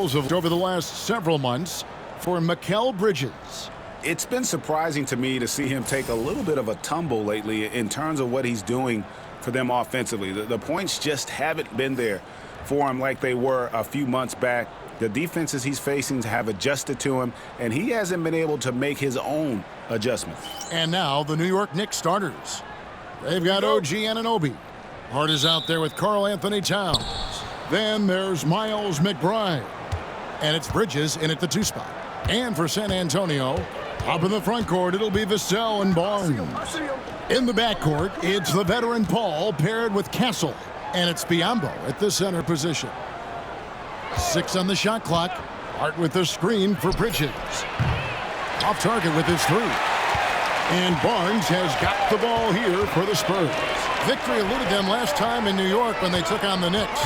over the last several months for Mikal Bridges. It's been surprising to me to see him take a little bit of a tumble lately in terms of what he's doing for them offensively. The points just haven't been there for him like they were a few months back. The defenses he's facing have adjusted to him, and he hasn't been able to make his own adjustments. And now the New York Knicks starters. They've got OG Anunoby. Hart is out there with Karl-Anthony Towns. Then there's Miles McBride. And it's Bridges in at the 2 spot. And for San Antonio, up in the front court, it'll be Vassell and Barnes. In the backcourt, it's the veteran Paul paired with Castle. And it's Biyombo at the center position. 6 on the shot clock. Hart with the screen for Bridges. Off target with his 3. And Barnes has got the ball here for the Spurs. Victory eluded them last time in New York when they took on the Knicks.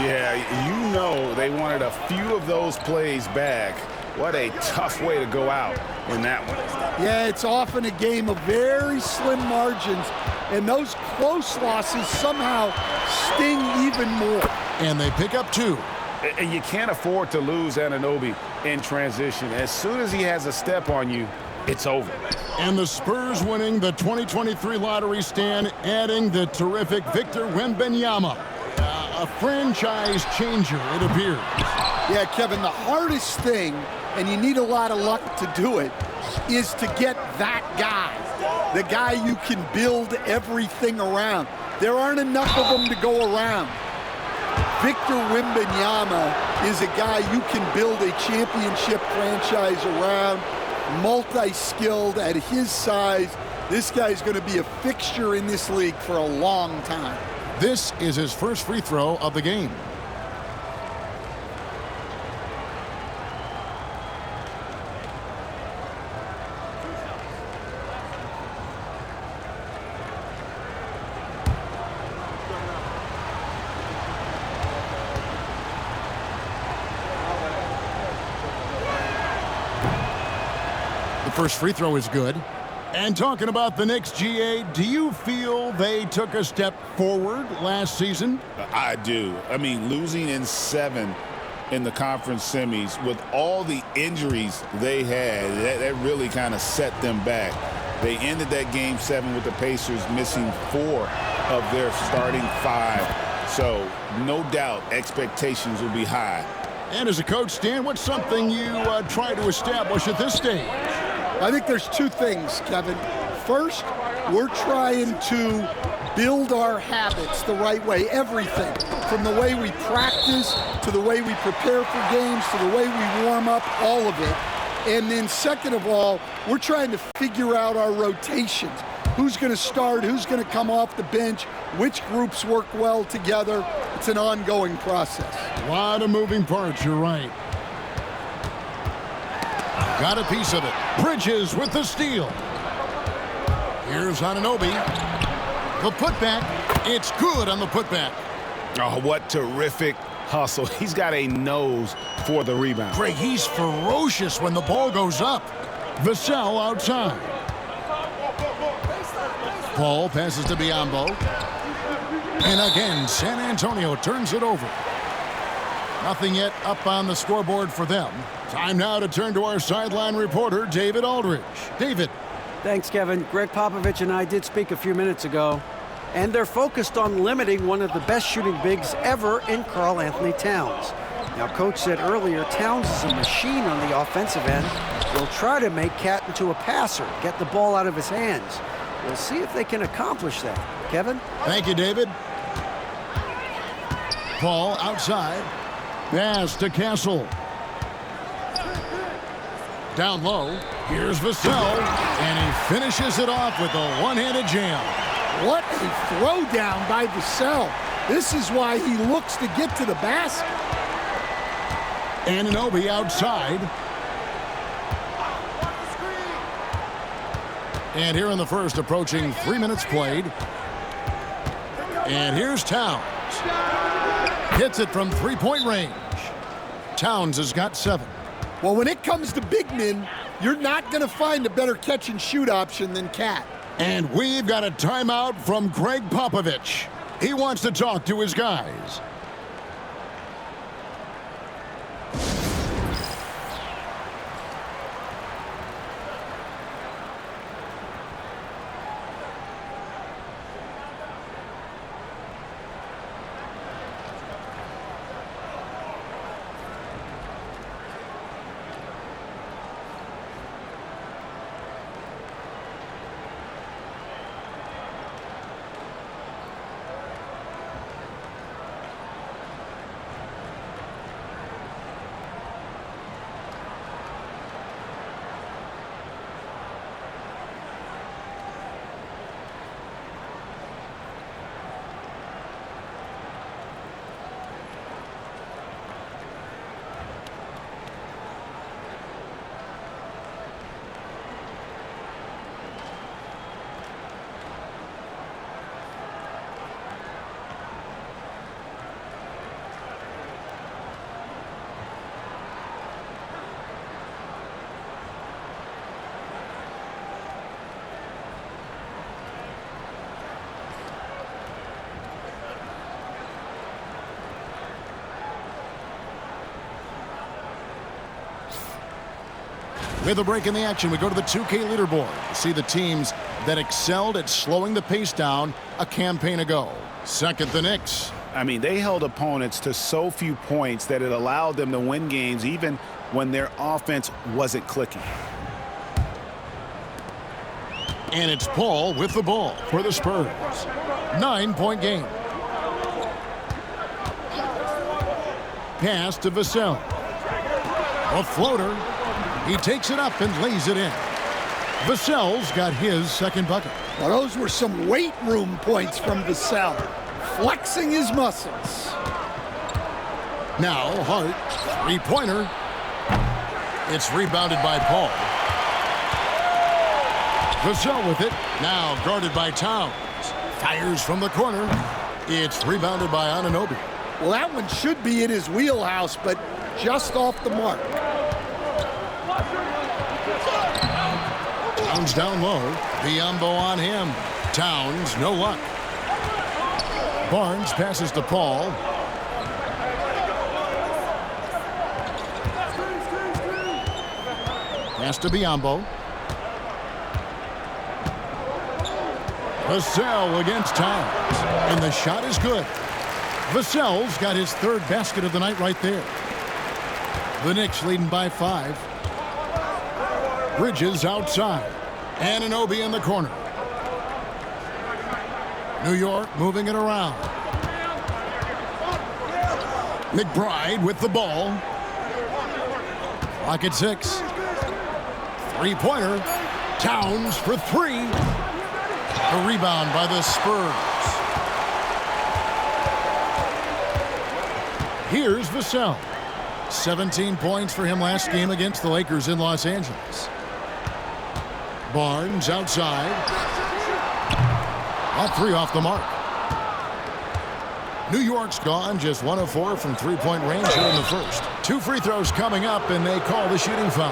Yeah, you know they wanted a few of those plays back. What a tough way to go out in that one. Yeah, it's often a game of very slim margins, and those close losses somehow sting even more. And they pick up 2. And you can't afford to lose Anunoby in transition. As soon as he has a step on you, it's over. And the Spurs winning the 2023 lottery stand, adding the terrific Victor Wembanyama. A franchise changer, it appears. Yeah, Kevin, the hardest thing, and you need a lot of luck to do it, is to get that guy. The guy you can build everything around. There aren't enough of them to go around. Victor Wembanyama is a guy you can build a championship franchise around, multi-skilled at his size. This guy's going to be a fixture in this league for a long time. This is his first free throw of the game. The first free throw is good. And talking about the Knicks, GA, do you feel they took a step forward last season? I do. I mean, losing in 7 in the conference semis with all the injuries they had, that really kind of set them back. They ended that game 7 with the Pacers missing 4 of their starting 5. So, no doubt, expectations will be high. And as a coach, Stan, what's something you try to establish at this stage? I think there's 2 things, Kevin. First, we're trying to build our habits the right way, everything, from the way we practice to the way we prepare for games to the way we warm up, all of it. And then second of all, we're trying to figure out our rotations. Who's going to start, who's going to come off the bench, which groups work well together. It's an ongoing process. A lot of moving parts, you're right. Got a piece of it. Bridges with the steal. Here's Anunoby. The putback. It's good on the putback. Oh, what terrific hustle. He's got a nose for the rebound. Greg, he's ferocious when the ball goes up. Vassell outside. Paul passes to Biyombo. And again, San Antonio turns it over. Nothing yet up on the scoreboard for them. Time now to turn to our sideline reporter, David Aldridge. David. Thanks, Kevin. Greg Popovich and I did speak a few minutes ago, and they're focused on limiting one of the best shooting bigs ever in Karl-Anthony Towns. Now, Coach said earlier, Towns is a machine on the offensive end. They'll try to make Cat into a passer, get the ball out of his hands. We'll see if they can accomplish that. Kevin? Thank you, David. Paul outside. Pass to Castle. Down low. Here's Vassell. And he finishes it off with a one-handed jam. What a throwdown by Vassell. This is why he looks to get to the basket. Anunoby outside. And here in the first, approaching 3 minutes played. And here's Towns. Hits it from three-point range. Towns has got 7. Well, when it comes to big men, you're not going to find a better catch-and-shoot option than Cat. And we've got a timeout from Greg Popovich. He wants to talk to his guys. With a break in the action, we go to the 2K leaderboard to see the teams that excelled at slowing the pace down a campaign ago. Second, the Knicks. I mean, they held opponents to so few points that it allowed them to win games even when their offense wasn't clicking. And it's Paul with the ball for the Spurs. 9-point game. Pass to Vassell. A floater. He takes it up and lays it in. Vassell's got his second bucket. Well, those were some weight room points from Vassell, flexing his muscles. Now Hart, three-pointer. It's rebounded by Paul. Vassell with it, now guarded by Towns. Fires from the corner. It's rebounded by Anunoby. Well, that one should be in his wheelhouse, but just off the mark. Towns down low. Biyombo on him. Towns, no luck. Barnes passes to Paul. Pass to Biyombo. Vassell against Towns. And the shot is good. Vassell's got his third basket of the night right there. The Knicks leading by 5. Bridges outside. Anunoby in the corner. New York moving it around. McBride with the ball. Clock at 6. Three-pointer. Towns for 3. A rebound by the Spurs. Here's Vassell. 17 points for him last game against the Lakers in Los Angeles. Barnes outside. A 3 off the mark. New York's gone just 1 of 4 from three-point range here in the first. 2 free throws coming up, and they call the shooting foul.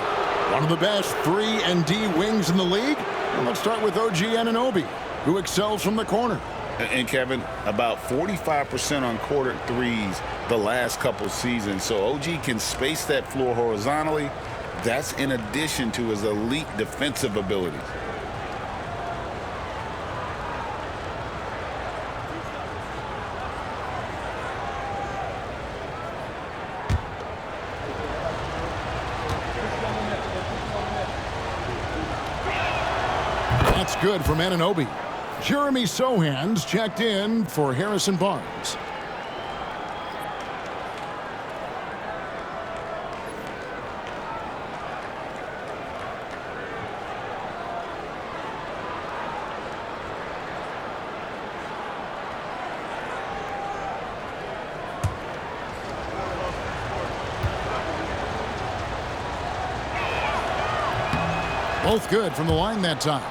One of the best 3-and-D wings in the league. And let's start with OG Anunoby, who excels from the corner. And Kevin, about 45% on quarter threes the last couple seasons. So OG can space that floor horizontally. That's in addition to his elite defensive abilities. That's good from Anunoby. Jeremy Sohan's checked in for Harrison Barnes. Both good from the line that time.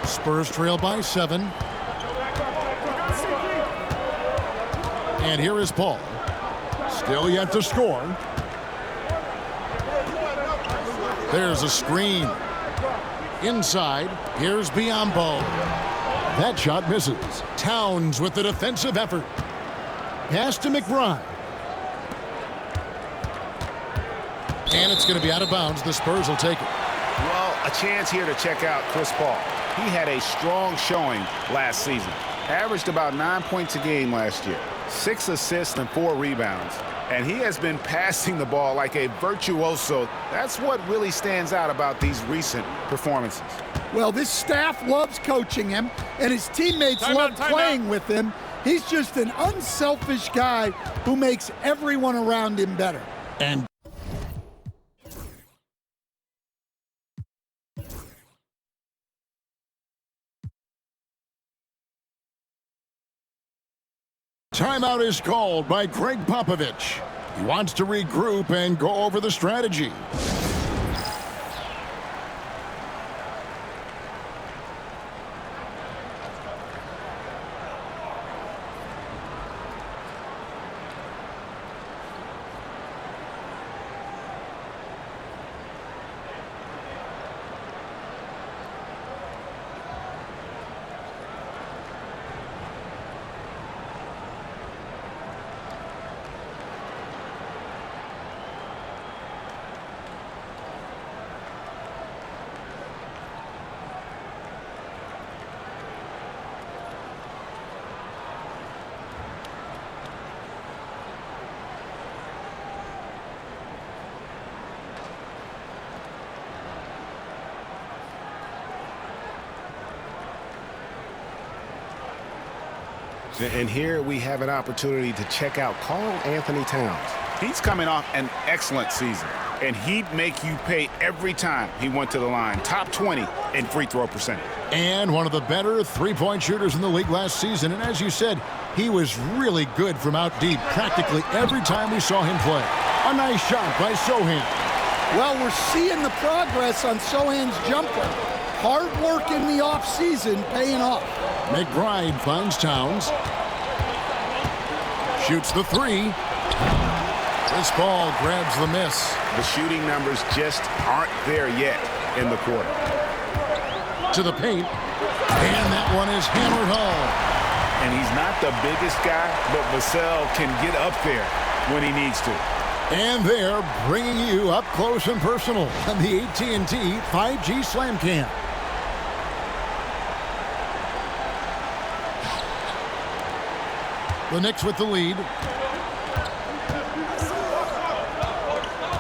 Spurs trail by 7. And here is Paul. Still yet to score. There's a screen. Inside, here's Biyombo. That shot misses. Towns with the defensive effort. Pass to McBride. And it's going to be out of bounds. The Spurs will take it. Well, a chance here to check out Chris Paul. He had a strong showing last season. Averaged about 9 points a game last year. 6 assists and 4 rebounds. And he has been passing the ball like a virtuoso. That's what really stands out about these recent performances. Well, this staff loves coaching him, and his teammates love playing with him. He's just an unselfish guy who makes everyone around him better. And timeout is called by Greg Popovich. He wants to regroup and go over the strategy. And here we have an opportunity to check out 𝙤𝙤 Towns. He's coming off an excellent season, and he'd make you pay every time he went to the line. Top 20 in free throw percentage. And one of the better three-point shooters in the league last season. And as you said, he was really good from out deep practically every time we saw him play. A nice shot by 𝙤𝙤. Well, we're seeing the progress on 𝙤𝙤's jumper. Hard work in the offseason paying off. McBride finds Towns. Shoots the three. This ball grabs the miss. The shooting numbers just aren't there yet in the quarter. To the paint. And that one is hammered home. And he's not the biggest guy, but Vassell can get up there when he needs to. And they're bringing you up close and personal on the AT&T 5G Slam Cam. The Knicks with the lead.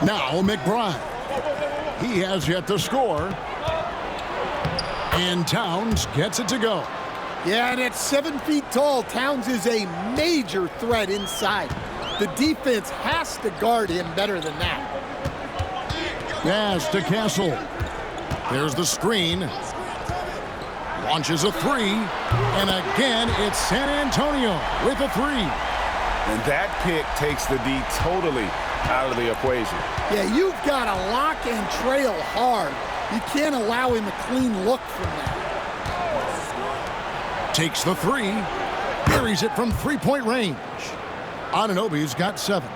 Now McBride. He has yet to score. And Towns gets it to go. Yeah, and at 7 feet tall, Towns is a major threat inside. The defense has to guard him better than that. Pass to Castle. There's the screen. Launches a three. And again, it's San Antonio with a three. And that pick takes the D totally out of the equation. Yeah, you've got to lock and trail hard. You can't allow him a clean look from that. Takes the three. Buries it from three-point range. Anunoby's got 7.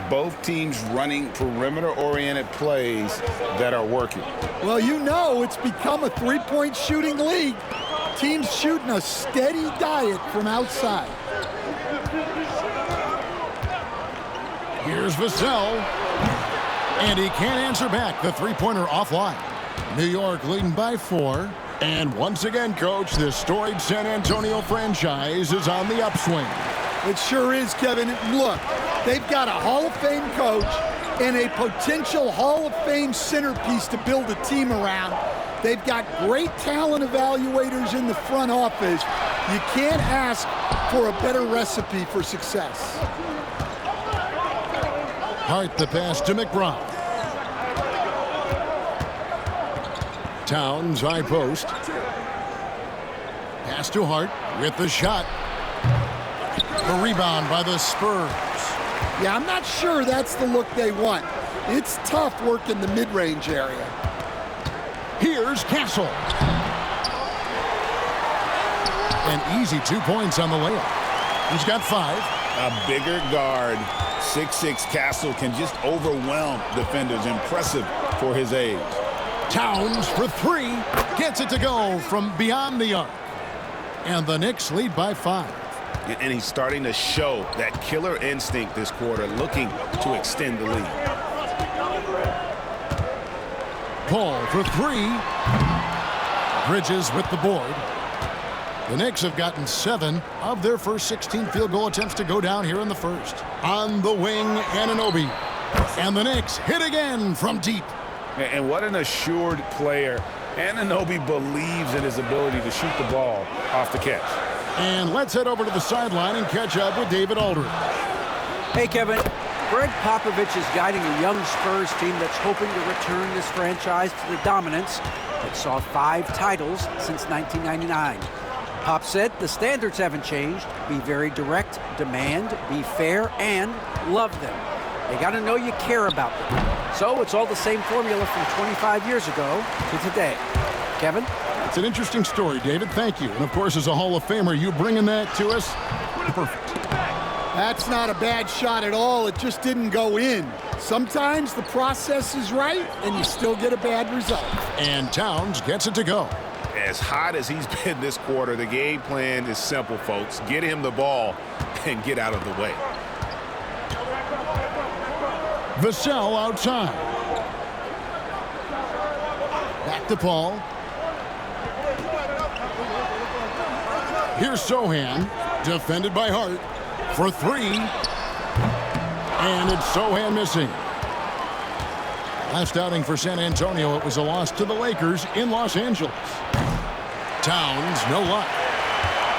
Both teams running perimeter-oriented plays that are working. Well, you know it's become a three-point shooting league. Teams shooting a steady diet from outside. Here's Vassell. And he can't answer back. The three-pointer offline. New York leading by 4. And once again, Coach, this storied San Antonio franchise is on the upswing. It sure is, Kevin. Look, they've got a Hall of Fame coach and a potential Hall of Fame centerpiece to build a team around. They've got great talent evaluators in the front office. You can't ask for a better recipe for success. Hart the pass to McBride. Towns high post. Pass to Hart with the shot. The rebound by the Spurs. Yeah, I'm not sure that's the look they want. It's tough work in the mid-range area. Here's Castle. An easy 2 points on the layup. He's got 5. A bigger guard, 6'6" Castle can just overwhelm defenders. Impressive for his age. Towns for 3. Gets it to go from beyond the arc. And the Knicks lead by 5. And he's starting to show that killer instinct this quarter, looking to extend the lead. Paul for 3. Bridges with the board. The Knicks have gotten 7 of their first 16 field goal attempts to go down here in the first. On the wing, Anunoby. And the Knicks hit again from deep. And what an assured player. Anunoby believes in his ability to shoot the ball off the catch. And let's head over to the sideline and catch up with David Aldridge. Hey, Kevin. Greg Popovich is guiding a young Spurs team that's hoping to return this franchise to the dominance that saw 5 titles since 1999. Pop said the standards haven't changed. Be very direct, demand, be fair, and love them. They got to know you care about them. So it's all the same formula from 25 years ago to today. Kevin? It's an interesting story, David. Thank you. And, of course, as a Hall of Famer, you bringing that to us, perfect. That's not a bad shot at all. It just didn't go in. Sometimes the process is right, and you still get a bad result. And Towns gets it to go. As hot as he's been this quarter, the game plan is simple, folks. Get him the ball and get out of the way. Vassell outside. Back to Paul. Here's 𝙤𝙤, defended by Hart, for 3. And it's 𝙤𝙤 missing. Last outing for San Antonio, it was a loss to the Lakers in Los Angeles. Towns, no luck.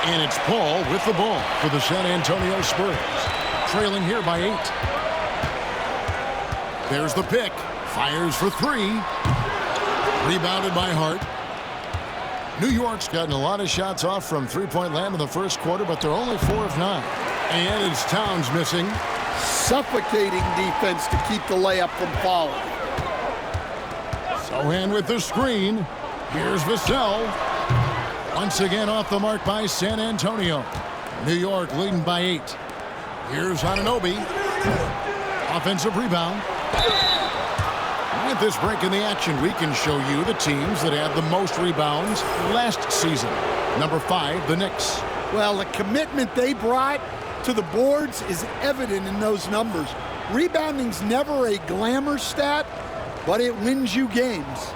And it's Paul with the ball for the San Antonio Spurs. Trailing here by 8. There's the pick. Fires for 3. Rebounded by Hart. New York's gotten a lot of shots off from three-point land in the first quarter, but they're only 4 of 9. And it's Towns missing. Suffocating defense to keep the layup from falling. Sohan with the screen. Here's Vassell. Once again off the mark by San Antonio. New York leading by 8. Here's Anunoby. Offensive rebound. With this break in the action, we can show you the teams that had the most rebounds last season. Number 5, the Knicks. Well, the commitment they brought to the boards is evident in those numbers. Rebounding's never a glamour stat, but it wins you games.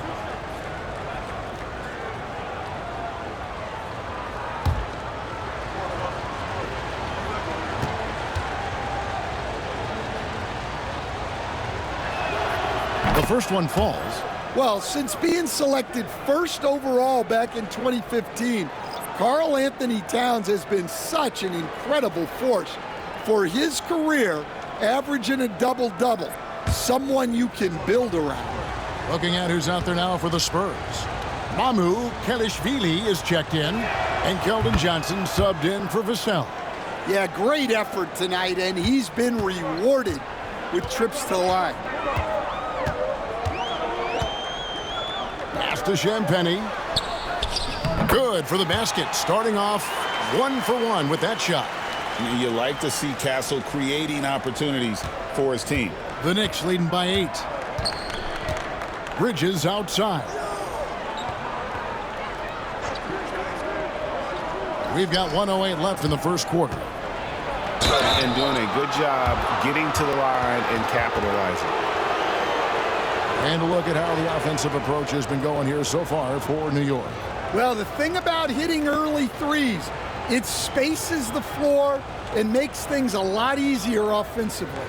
The first one falls. Well, since being selected first overall back in 2015, 𝙬𝙤 Towns has been such an incredible force. For his career, averaging a double-double, someone you can build around. Looking at who's out there now for the Spurs. 𝙤𝙤𝙪'𝙡 is checked in, and Keldon Johnson subbed in for Vassell. Yeah, great effort tonight, and he's been rewarded with trips to the line. Pass to Champagnie. Good for the basket, starting off 1 for 1 with that shot. You like to see Castle creating opportunities for his team. The Knicks leading by 8. Bridges outside. We've got 1:08 left in the first quarter. And doing a good job getting to the line and capitalizing. And a look at how the offensive approach has been going here so far for New York. Well, the thing about hitting early threes, it spaces the floor and makes things a lot easier offensively.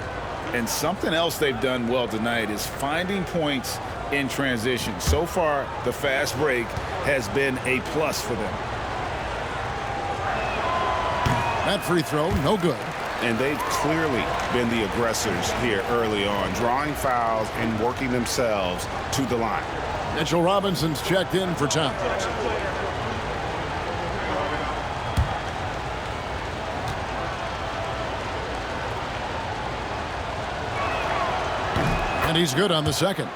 And something else they've done well tonight is finding points in transition. So far, the fast break has been a plus for them. That free throw, no good. And they've clearly been the aggressors here early on, drawing fouls and working themselves to the line. Mitchell Robinson's checked in for Towns. And he's good on the second.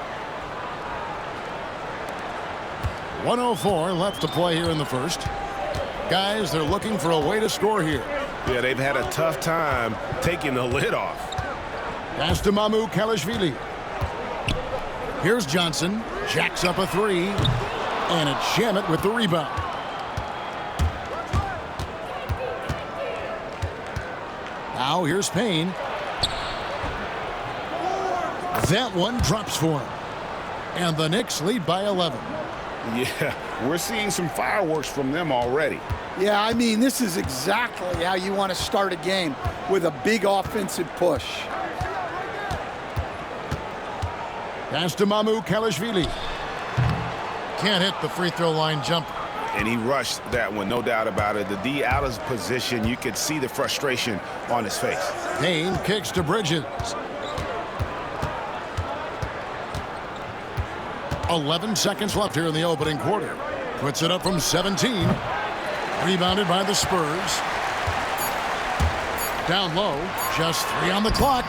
1:04 left to play here in the first. Guys, they're looking for a way to score here. Yeah, they've had a tough time taking the lid off. Pass to 𝙤𝙤𝙪'𝙡. Here's Johnson. Jacks up a 3. And it's Shamet with the rebound. Now here's Payne. That one drops for him. And the Knicks lead by 11. Yeah, we're seeing some fireworks from them already. Yeah, I mean, this is exactly how you want to start a game, with a big offensive push. Pass to 𝙤𝙤𝙪'𝙡. Can't hit the free throw line jumper. And he rushed that one, no doubt about it. The D out of position, you could see the frustration on his face. Payne kicks to Bridges. 11 seconds left here in the opening quarter. Puts it up from 17. Rebounded by the Spurs. Down low, just 3 on the clock.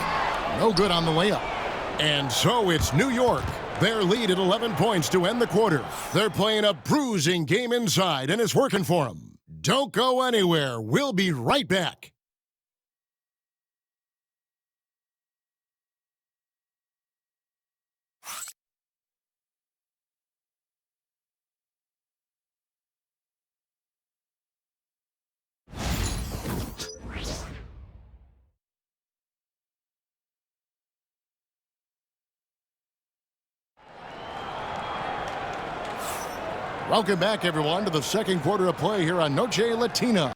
No good on the layup. And so it's New York. Their lead at 11 points to end the quarter. They're playing a bruising game inside, and it's working for them. Don't go anywhere. We'll be right back. Welcome back, everyone, to the second quarter of play here on Noche Latina.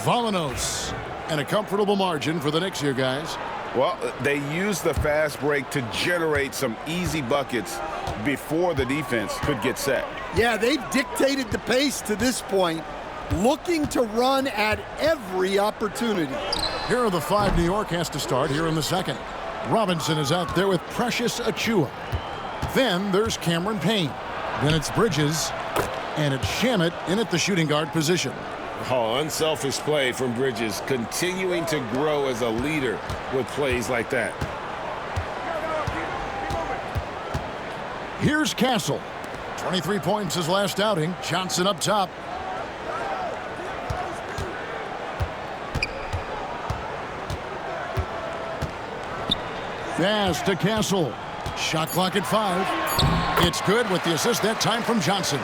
Vámonos. And a comfortable margin for the Knicks here, guys. Well, they used the fast break to generate some easy buckets before the defense could get set. Yeah, they've dictated the pace to this point, looking to run at every opportunity. Here are the 5 New York has to start here in the second. Robinson is out there with Precious Achiuwa. Then there's Cameron Payne. Then it's Bridges, and it's 𝙤𝙤𝙘 in at the shooting guard position. Oh, unselfish play from Bridges, continuing to grow as a leader with plays like that. Here's Castle. 23 points his last outing. Johnson up top. Pass to Castle. Shot clock at 5. It's good with the assist that time from Johnson.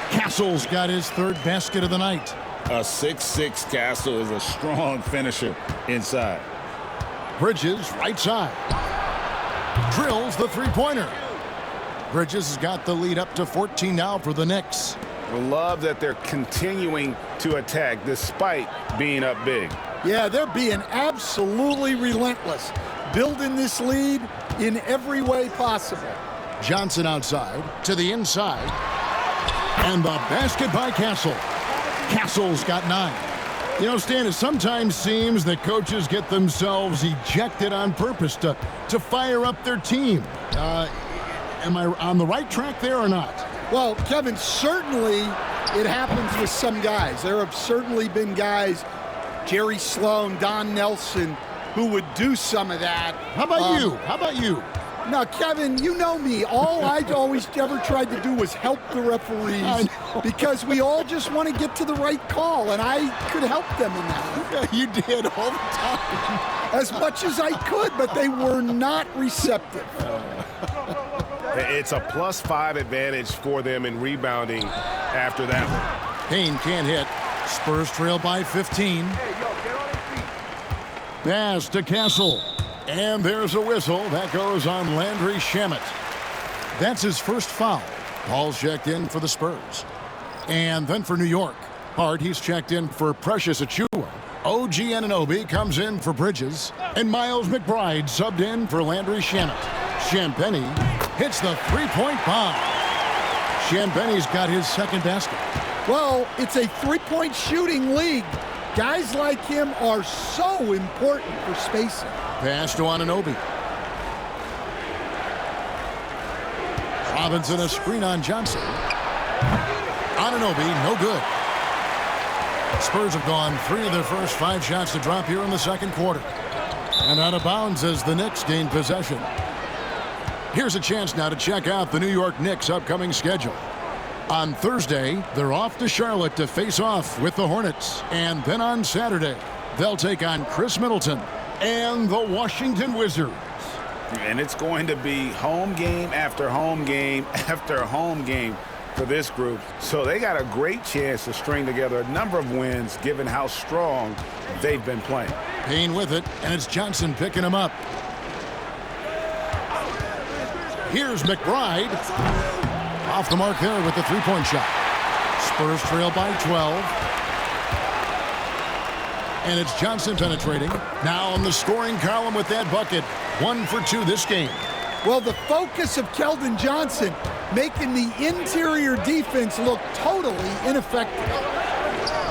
Castle's got his 3rd basket of the night. A 6'6" Castle is a strong finisher inside. Bridges, right side. Drills the three-pointer. Bridges has got the lead up to 14 now for the Knicks. Love that they're continuing to attack despite being up big. Yeah, they're being absolutely relentless, building this lead in every way possible. Johnson outside to the inside. And the basket by Castle. Castle's got 9. You know, Stan, it sometimes seems that coaches get themselves ejected on purpose to fire up their team. Am I on the right track there or not? Well, Kevin, certainly it happens with some guys. There have certainly been guys, Jerry Sloan, Don Nelson, who would do some of that. How about you? How about you? Now, Kevin, you know me. All I always ever tried to do was help the referees because we all just want to get to the right call, and I could help them in that. You did all the time. As much as I could, but they were not receptive. It's a +5 advantage for them in rebounding after that one. Payne can't hit. Spurs trail by 15. Pass to Castle. And there's a whistle. That goes on Landry Shamet. That's his first foul. Paul's checked in for the Spurs. And then for New York, Hart, he's checked in for Precious Achiuwa. OG Anunoby comes in for Bridges. And Miles McBride subbed in for Landry Shamet. Champagnie hits the three-point bomb. Champagnie's got his 2nd basket. Well, it's a three-point shooting league. Guys like him are so important for spacing. Pass to Anunoby. Robinson a screen on Johnson. Anunoby, no good. Spurs have gone 3 of their first 5 shots to drop here in the second quarter. And out of bounds as the Knicks gain possession. Here's a chance now to check out the New York Knicks' upcoming schedule. On Thursday, they're off to Charlotte to face off with the Hornets. And then on Saturday, they'll take on Chris Middleton and the Washington Wizards. And it's going to be home game after home game after home game for this group. So they got a great chance to string together a number of wins given how strong they've been playing. Payne with it, and it's Johnson picking him up. Here's McBride. Off the mark there with the three-point shot. Spurs trail by 12. And it's Johnson penetrating. Now on the scoring column with that bucket. 1 for 2 this game. Well, the focus of Keldon Johnson making the interior defense look totally ineffective.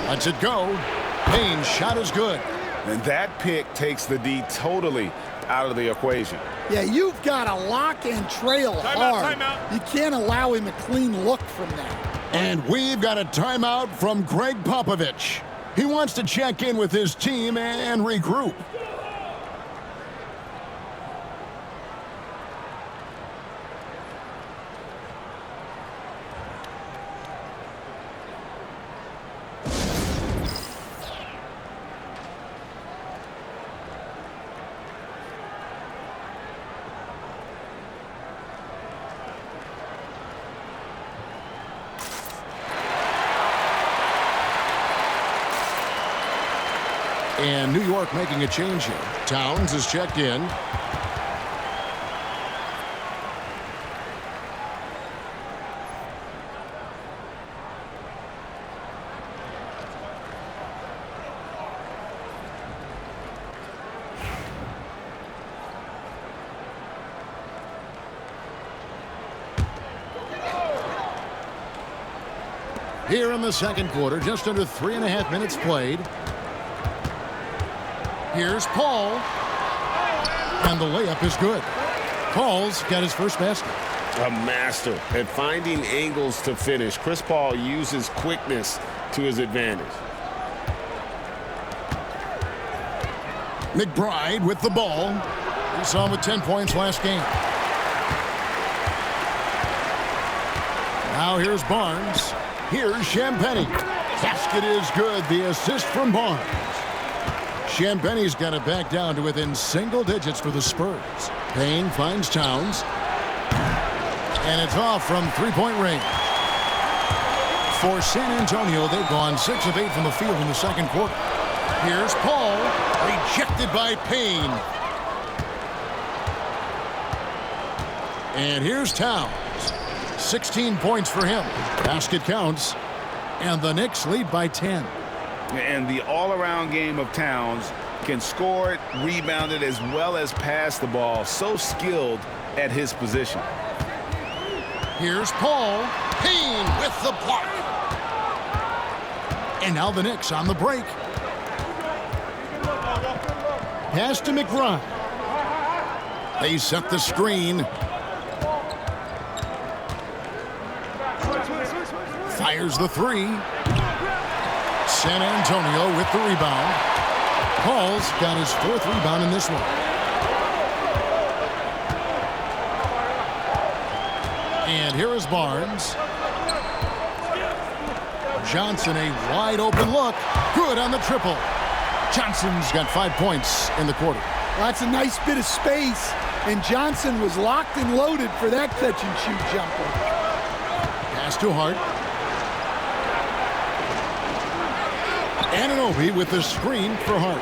Lets it go. Payne's shot is good. And that pick takes the D totally out of the equation. Yeah, you've got to lock and trail hard. You can't allow him a clean look from that. And we've got a timeout from Greg Popovich. He wants to check in with his team and regroup. And New York making a change here. Towns is checked in. Here in the second quarter, just under 3.5 minutes played. Here's Paul. And the layup is good. Paul's got his first basket. A master at finding angles to finish. Chris Paul uses quickness to his advantage. McBride with the ball. We saw him with 10 points last game. Now here's Barnes. Here's Champagnie. Basket is good. The assist from Barnes. Champagnie's got it back down to within single digits for the Spurs. Payne finds Towns. And it's off from three-point range. For San Antonio, they've gone 6 of 8 from the field in the second quarter. Here's Paul. Rejected by Payne. And here's Towns. 16 points for him. Basket counts. And the Knicks lead by 10. And the all-around game of Towns can score it, rebound it, as well as pass the ball. So skilled at his position. Here's Paul. Payne with the block. And now the Knicks on the break. Pass to McBride. They set the screen. Fires the three. San Antonio with the rebound. Paul's got his 4th rebound in this one. And here is Barnes. Johnson, a wide open look. Good on the triple. Johnson's got 5 points in the quarter. Well, that's a nice bit of space, and Johnson was locked and loaded for that catch-and-shoot jumper. Pass to Hart. Anunoby with the screen for Hart.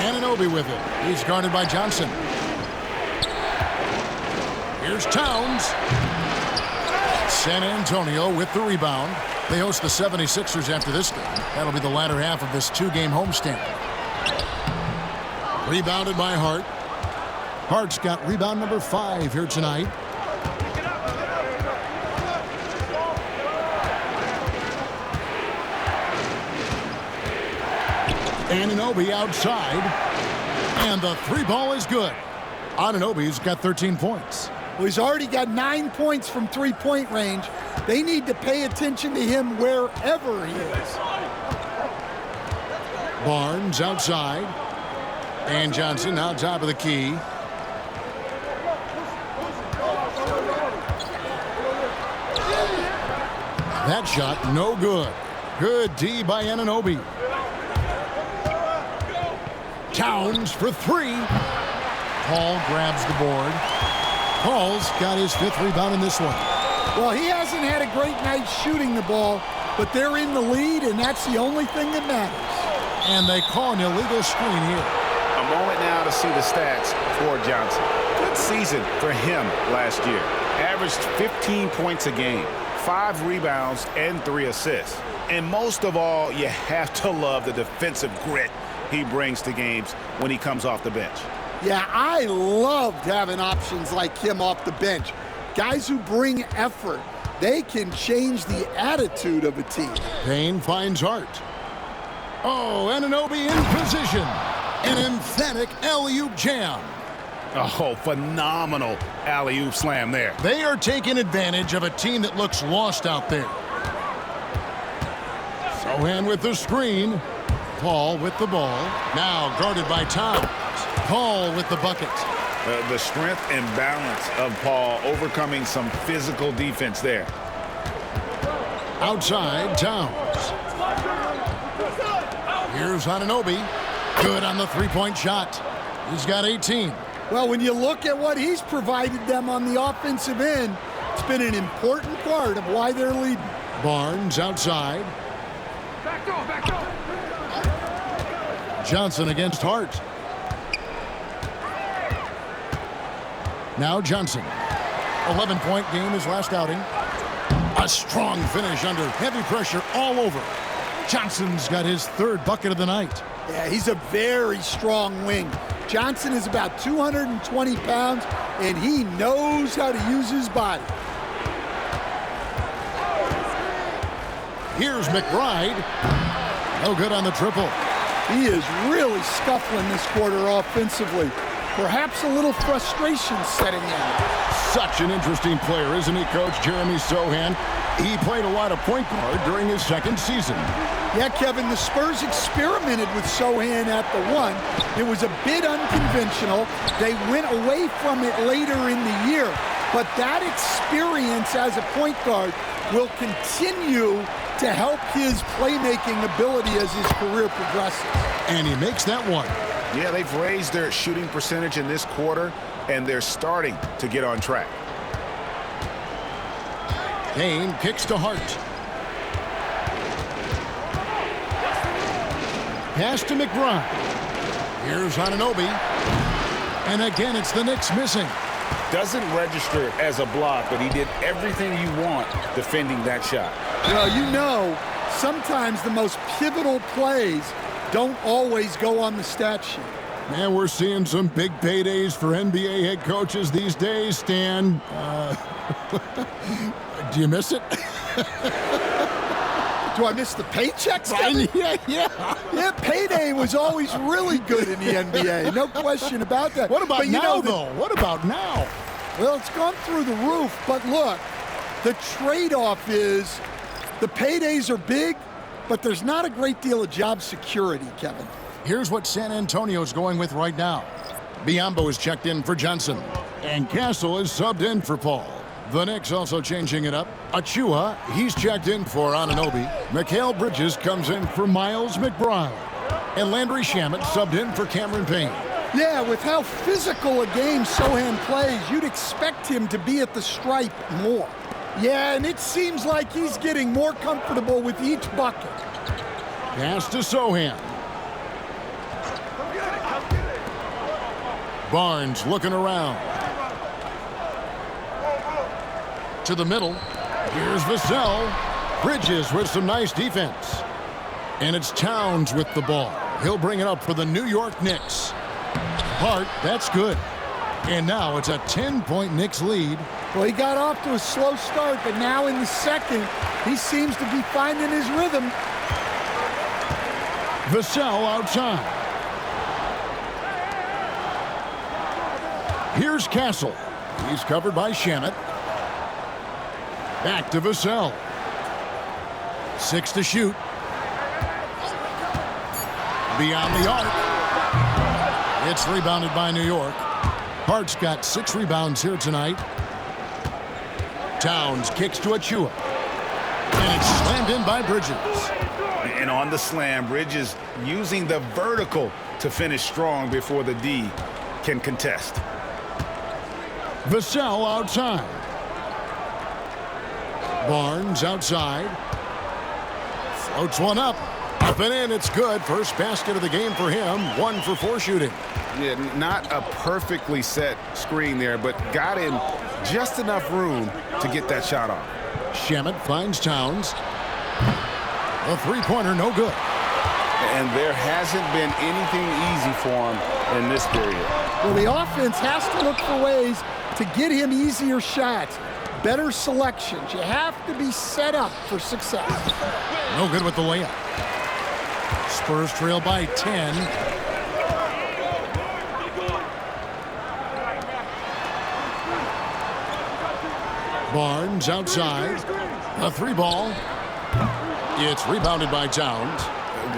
Anunoby with it. He's guarded by Johnson. Here's Towns. San Antonio with the rebound. They host the 76ers after this game. That'll be the latter half of this 2-game homestand. Rebounded by Hart. Hart's got rebound number 5 here tonight. Anunoby outside. And the 3-ball is good. Anunoby's got 13 points. Well, he's already got 9 points from three-point range. They need to pay attention to him wherever he is. Barnes outside. And Johnson now top of the key. That shot no good. Good D by Anunoby. Towns for 3. Paul grabs the board. Paul's got his 5th rebound in this one. Well, he hasn't had a great night shooting the ball, but they're in the lead, and that's the only thing that matters. And they call an illegal screen here. A moment now to see the stats for Johnson. Good season for him last year. Averaged 15 points a game, 5 rebounds, and 3 assists. And most of all, you have to love the defensive grit he brings to games when he comes off the bench. Yeah, I loved having options like him off the bench. Guys who bring effort. They can change the attitude of a team. Payne finds Hart. Oh, Anunoby in position. An emphatic alley-oop jam. Oh, phenomenal alley-oop slam there. They are taking advantage of a team that looks lost out there. Sohan with the screen. Paul with the ball. Now guarded by Towns. Paul with the bucket. The strength and balance of Paul overcoming some physical defense there. Outside, Towns. Here's Anunoby. Good on the three-point shot. He's got 18. Well, when you look at what he's provided them on the offensive end, it's been an important part of why they're leading. Barnes outside. Johnson against Hart. Now Johnson. 11-point game his last outing. A strong finish under heavy pressure all over. Johnson's got his 3rd bucket of the night. Yeah, he's a very strong wing. Johnson is about 220 pounds, and he knows how to use his body. Here's McBride. No good on the triple. He is really scuffling this quarter offensively. Perhaps a little frustration setting in. Such an interesting player, isn't he, Coach? Jeremy Sochan. He played a lot of point guard during his second season. Yeah, Kevin, the Spurs experimented with Sochan at the 1. It was a bit unconventional. They went away from it later in the year. But that experience as a point guard will continue to help his playmaking ability as his career progresses. And he makes that one. Yeah, they've raised their shooting percentage in this quarter, and they're starting to get on track. Kane kicks to Hart. Pass to McBride. Here's Anunoby. And again, it's the Knicks missing. Doesn't register as a block, but he did everything you want defending that shot. Well, you know, sometimes the most pivotal plays don't always go on the stat sheet. Man, we're seeing some big paydays for NBA head coaches these days, Stan. Do you miss it? Do I miss the paychecks? Yeah. Payday was always really good in the NBA. No question about that. What about now, though? What about now? Well, it's gone through the roof. But look, the trade-off is the paydays are big, but there's not a great deal of job security, Kevin. Here's what San Antonio's going with right now. Biyombo is checked in for Johnson. And Castle is subbed in for Paul. The Knicks also changing it up. Achiuwa, he's checked in for Anunoby. Mikal Bridges comes in for Miles McBride. And Landry Shamet subbed in for Cameron Payne. Yeah, with how physical a game Sochan plays, you'd expect him to be at the stripe more. Yeah, and it seems like he's getting more comfortable with each bucket. Pass to Sochan. Barnes looking around. To the middle. Here's Vassell. Bridges with some nice defense. And it's Towns with the ball. He'll bring it up for the New York Knicks. Hart, that's good. And now it's a 10-point Knicks lead. Well, he got off to a slow start, but now in the second, he seems to be finding his rhythm. Vassell outside. Here's Castle. He's covered by Shamet. Back to Vassell. 6 to shoot. Beyond the arc. It's rebounded by New York. Hart's got 6 rebounds here tonight. Towns kicks to Achiuwa. And it's slammed in by Bridges. And on the slam, Bridges using the vertical to finish strong before the D can contest. Vassell outside. Barnes outside. Floats one up. Up and in, it's good. First basket of the game for him. 1 for 4 shooting. Yeah, not a perfectly set screen there, but got in just enough room to get that shot off. Shamet finds Towns. A three-pointer, no good. And there hasn't been anything easy for him in this period. Well, the offense has to look for ways to get him easier shots, better selections. You have to be set up for success. No good with the layup. Spurs trail by 10. Barnes outside. A 3-ball. It's rebounded by Towns.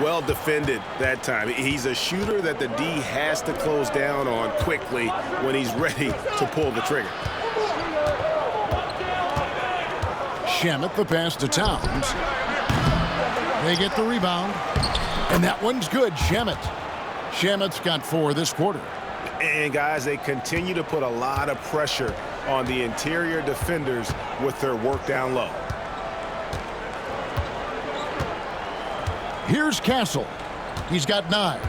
Well defended that time. He's a shooter that the D has to close down on quickly when he's ready to pull the trigger. Shamet the pass to Towns. They get the rebound. And that one's good, Shamet. Shamet's got 4 this quarter. And guys, they continue to put a lot of pressure on the interior defenders with their work down low. Here's Castle. He's got 9.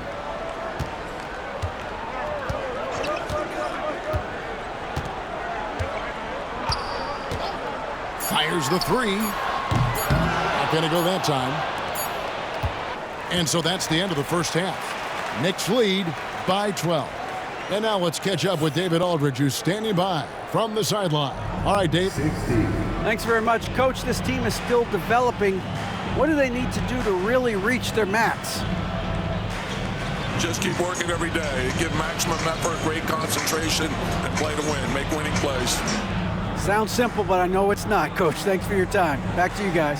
Fires the 3. Not gonna go that time. And so that's the end of the first half. Knicks lead by 12. And now let's catch up with David Aldridge, who's standing by from the sideline. All right, Dave. Thanks very much, Coach. This team is still developing. What do they need to do to really reach their mats? Just keep working every day. Give maximum effort, great concentration, and play to win. Make winning plays. Sounds simple, but I know it's not, Coach. Thanks for your time. Back to you guys.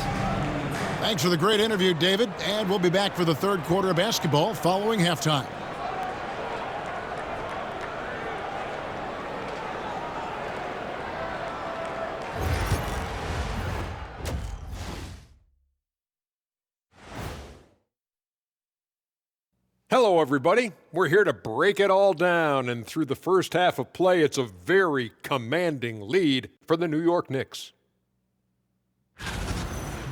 Thanks for the great interview, David. And we'll be back for the third quarter of basketball following halftime. Hello, everybody. We're here to break it all down, and through the first half of play, it's a very commanding lead for the New York Knicks.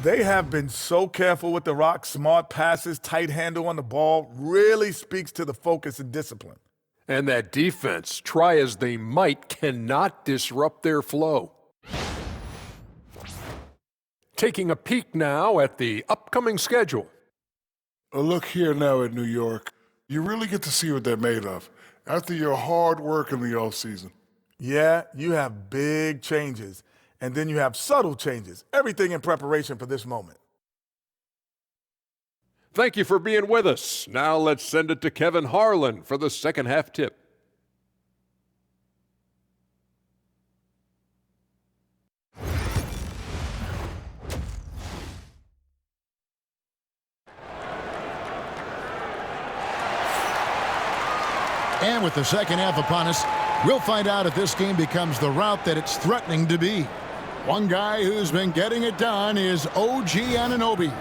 They have been so careful with the rock. Smart passes, tight handle on the ball, really speaks to the focus and discipline. And that defense, try as they might, cannot disrupt their flow. Taking a peek now at the upcoming schedule. A look here now at New York. You really get to see what they're made of after your hard work in the offseason. Yeah, you have big changes, and then you have subtle changes. Everything in preparation for this moment. Thank you for being with us. Now let's send it to Kevin Harlan for the second half tip. And with the second half upon us, we'll find out if this game becomes the route that it's threatening to be. One guy who's been getting it done is OG Anunoby.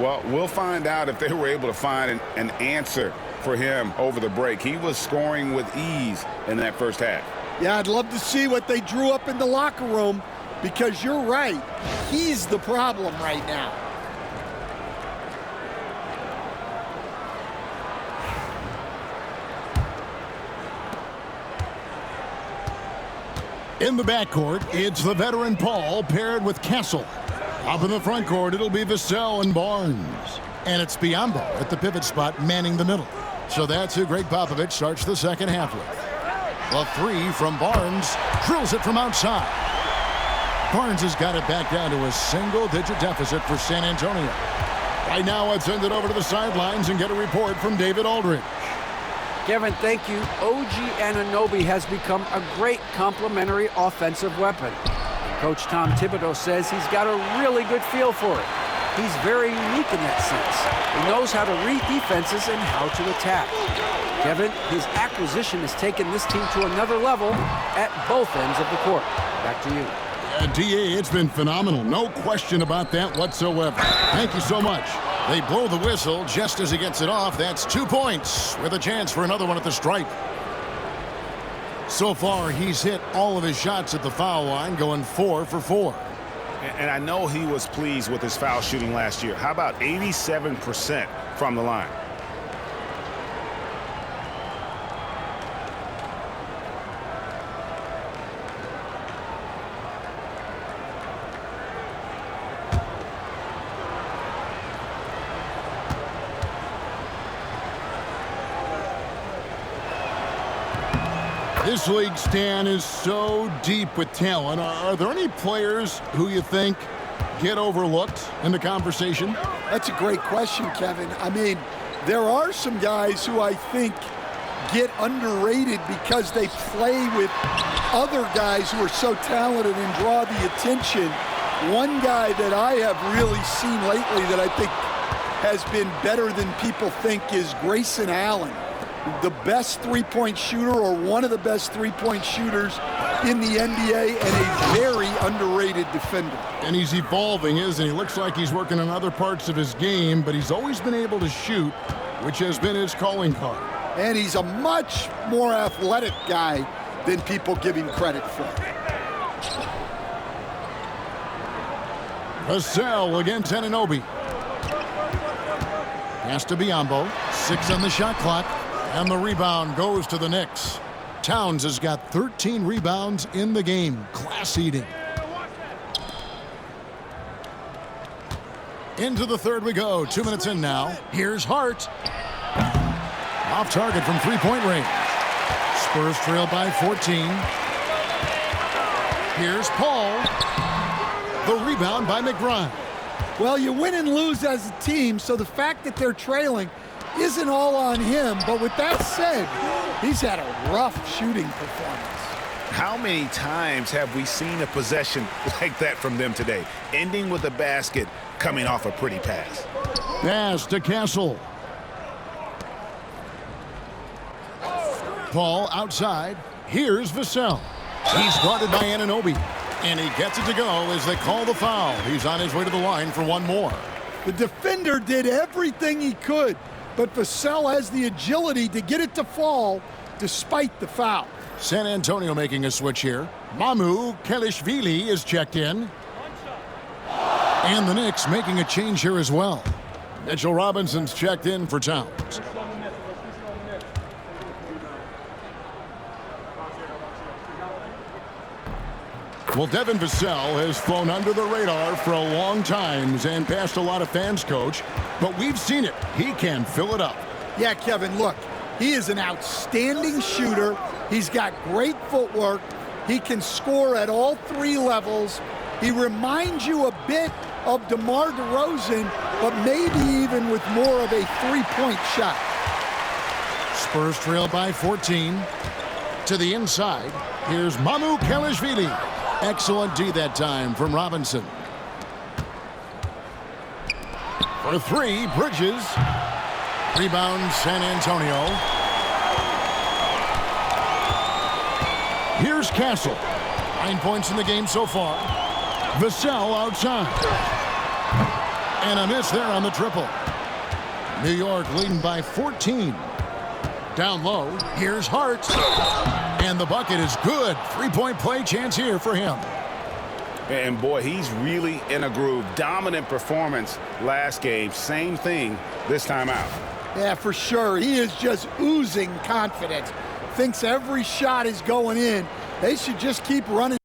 Well, we'll find out if they were able to find an answer for him over the break. He was scoring with ease in that first half. Yeah, I'd love to see what they drew up in the locker room, because you're right. He's the problem right now. In the backcourt, it's the veteran Paul paired with Castle. Up in the front court, it'll be Vassell and Barnes. And it's Biyombo at the pivot spot manning the middle. So that's who Greg Popovich starts the second half with. The three from Barnes, drills it from outside. Barnes has got it back down to a single-digit deficit for San Antonio. Right now, let's send it over to the sidelines and get a report from David Aldridge. Kevin, thank you. OG Anunoby has become a great complementary offensive weapon. Coach Tom Thibodeau says he's got a really good feel for it. He's very unique in that sense. He knows how to read defenses and how to attack. Kevin, his acquisition has taken this team to another level at both ends of the court. Back to you. DA, it's been phenomenal. No question about that whatsoever. Thank you so much. They blow the whistle just as he gets it off. That's 2 points with a chance for another one at the stripe. So far, he's hit all of his shots at the foul line, going 4 for 4. And I know he was pleased with his foul shooting last year. How about 87% from the line? This league, Stan, is so deep with talent. Are there any players who you think get overlooked in the conversation? That's a great question, Kevin. I mean, there are some guys who I think get underrated because they play with other guys who are so talented and draw the attention. One guy that I have really seen lately that I think has been better than people think is Grayson Allen. The best three-point shooter, or one of the best three-point shooters in the NBA, and a very underrated defender. And he's evolving, isn't he? Looks like he's working on other parts of his game, but he's always been able to shoot, which has been his calling card. And he's a much more athletic guy than people give him credit for. Vassell against Anunoby. Pass to Biyombo. 6 on the shot clock. And the rebound goes to the Knicks. Towns has got 13 rebounds in the game. Class eating. Into the third we go. 2 minutes in now. Here's Hart. Off target from three-point range. Spurs trail by 14. Here's Paul. The rebound by McBride. Well, you win and lose as a team, so the fact that they're trailing isn't all on him. But with that said, he's had a rough shooting performance. How many times have we seen a possession like that from them today, ending with a basket coming off a pretty pass? Pass to Castle. Ball outside. Here's Vassell. He's guarded by Anunoby. And he gets it to go as they call the foul. He's on his way to the line for one more. The defender did everything he could, but Vassell has the agility to get it to fall despite the foul. San Antonio making a switch here. 𝙤𝙤𝙪'𝙡 is checked in. And the Knicks making a change here as well. Mitchell Robinson's checked in for Towns. Well, Devin Vassell has flown under the radar for a long time and passed a lot of fans, Coach. But we've seen it. He can fill it up. Yeah, Kevin, look, he is an outstanding shooter. He's got great footwork. He can score at all three levels. He reminds you a bit of DeMar DeRozan, but maybe even with more of a three-point shot. Spurs trail by 14. To the inside, here's 𝙤𝙤𝙪'𝙡. Excellent D that time from Robinson. For three, Bridges. Rebound, San Antonio. Here's Castle. 9 points in the game so far. Vassell outside. And a miss there on the triple. New York leading by 14. Down low, here's Hart. And the bucket is good. Three-point play chance here for him. And boy, he's really in a groove. Dominant performance last game. Same thing this time out. Yeah, for sure. He is just oozing confidence. Thinks every shot is going in. They should just keep running.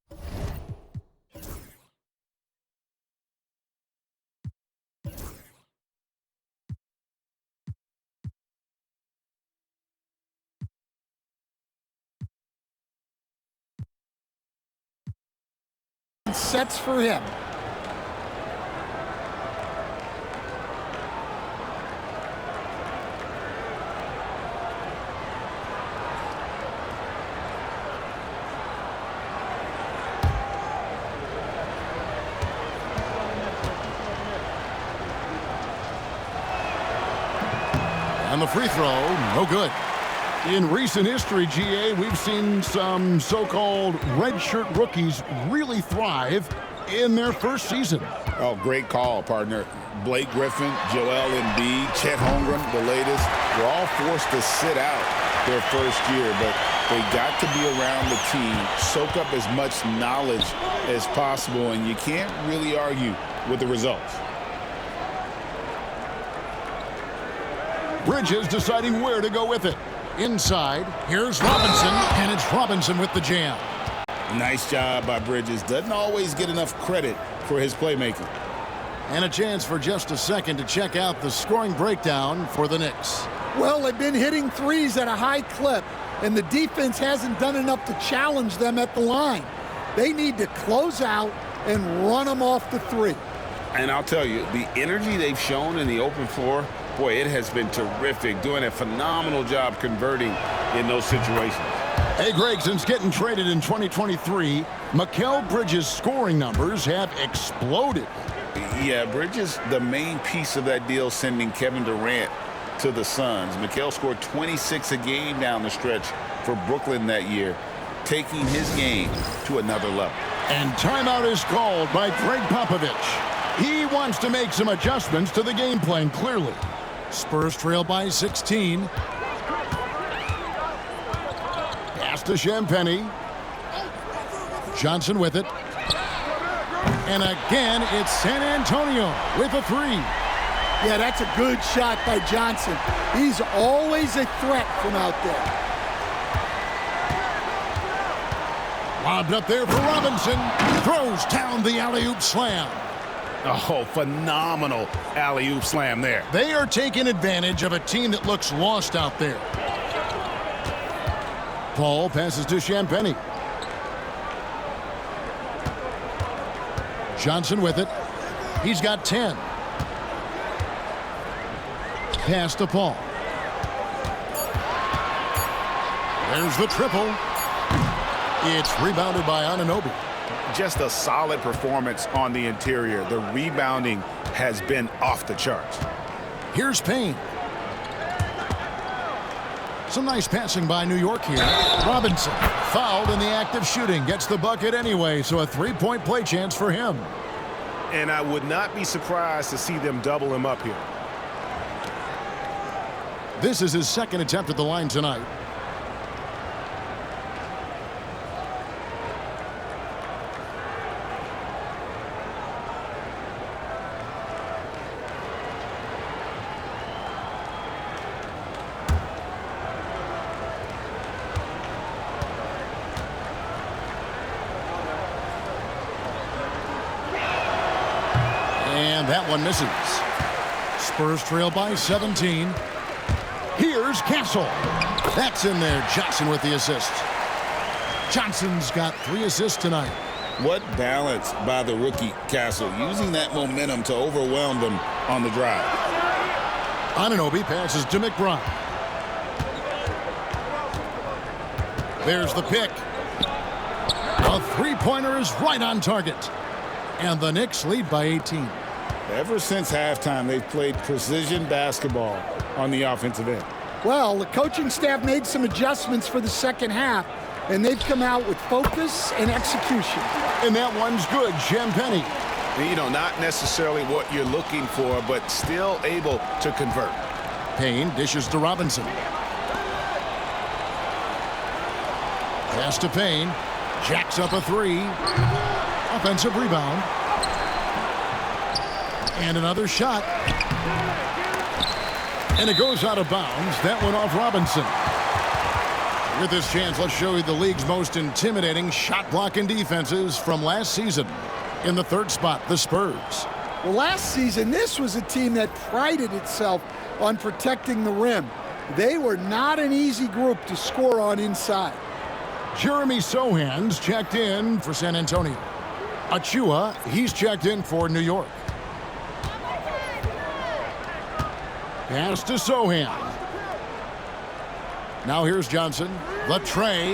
Sets for him. And the free throw, no good. In recent history, GA, we've seen some so-called redshirt rookies really thrive in their first season. Oh, great call, partner. Blake Griffin, Joel Embiid, Chet Holmgren, the latest, were all forced to sit out their first year, but they got to be around the team, soak up as much knowledge as possible, and you can't really argue with the results. Bridges deciding where to go with it. Inside, here's Robinson, and it's Robinson with the jam. Nice job by Bridges. Doesn't always get enough credit for his playmaking. And a chance for just a second to check out the scoring breakdown for the Knicks. Well, they've been hitting threes at a high clip, and the defense hasn't done enough to challenge them at the line. They need to close out and run them off the three. And I'll tell you, the energy they've shown in the open floor, boy, it has been terrific, doing a phenomenal job converting in those situations. Hey, Greg, since getting traded in 2023, Mikal Bridges' scoring numbers have exploded. Yeah, Bridges, the main piece of that deal, sending Kevin Durant to the Suns. Mikal scored 26 a game down the stretch for Brooklyn that year, taking his game to another level. And timeout is called by Greg Popovich. He wants to make some adjustments to the game plan, clearly. Spurs trail by 16. Pass to Champagnie. Johnson with it. And again, it's San Antonio with a three. Yeah, that's a good shot by Johnson. He's always a threat from out there. Lobbed up there for Robinson. Throws down the alley-oop slam. Oh, phenomenal alley-oop slam there. They are taking advantage of a team that looks lost out there. Paul passes to Champagnie. Johnson with it. He's got 10. Pass to Paul. There's the triple. It's rebounded by Anunoby. Just a solid performance on the interior. The rebounding has been off the charts. Here's Payne. Some nice passing by New York here. Robinson, fouled in the act of shooting, gets the bucket anyway, so a three-point play chance for him. And I would not be surprised to see them double him up here. This is his second attempt at the line tonight. And that one misses. Spurs trail by 17. Here's Castle. That's in there. Johnson with the assist. Johnson's got 3 assists tonight. What balance by the rookie Castle, using that momentum to overwhelm them on the drive. Anunoby passes to McBride. There's the pick. A three-pointer is right on target. And the Knicks lead by 18. Ever since halftime, they've played precision basketball on the offensive end. Well, the coaching staff made some adjustments for the second half, and they've come out with focus and execution. And that one's good. Champagnie. You know, not necessarily what you're looking for, but still able to convert. Payne dishes to Robinson. Pass to Payne. Jacks up a 3. Offensive rebound. And another shot. And it goes out of bounds. That went off Robinson. With this chance, let's show you the league's most intimidating shot-blocking defenses from last season. In the third spot, the Spurs. Well, last season, this was a team that prided itself on protecting the rim. They were not an easy group to score on inside. Jeremy Sohan's checked in for San Antonio. Achiuwa, he's checked in for New York. Pass to Sochan. Now here's Johnson. The tray.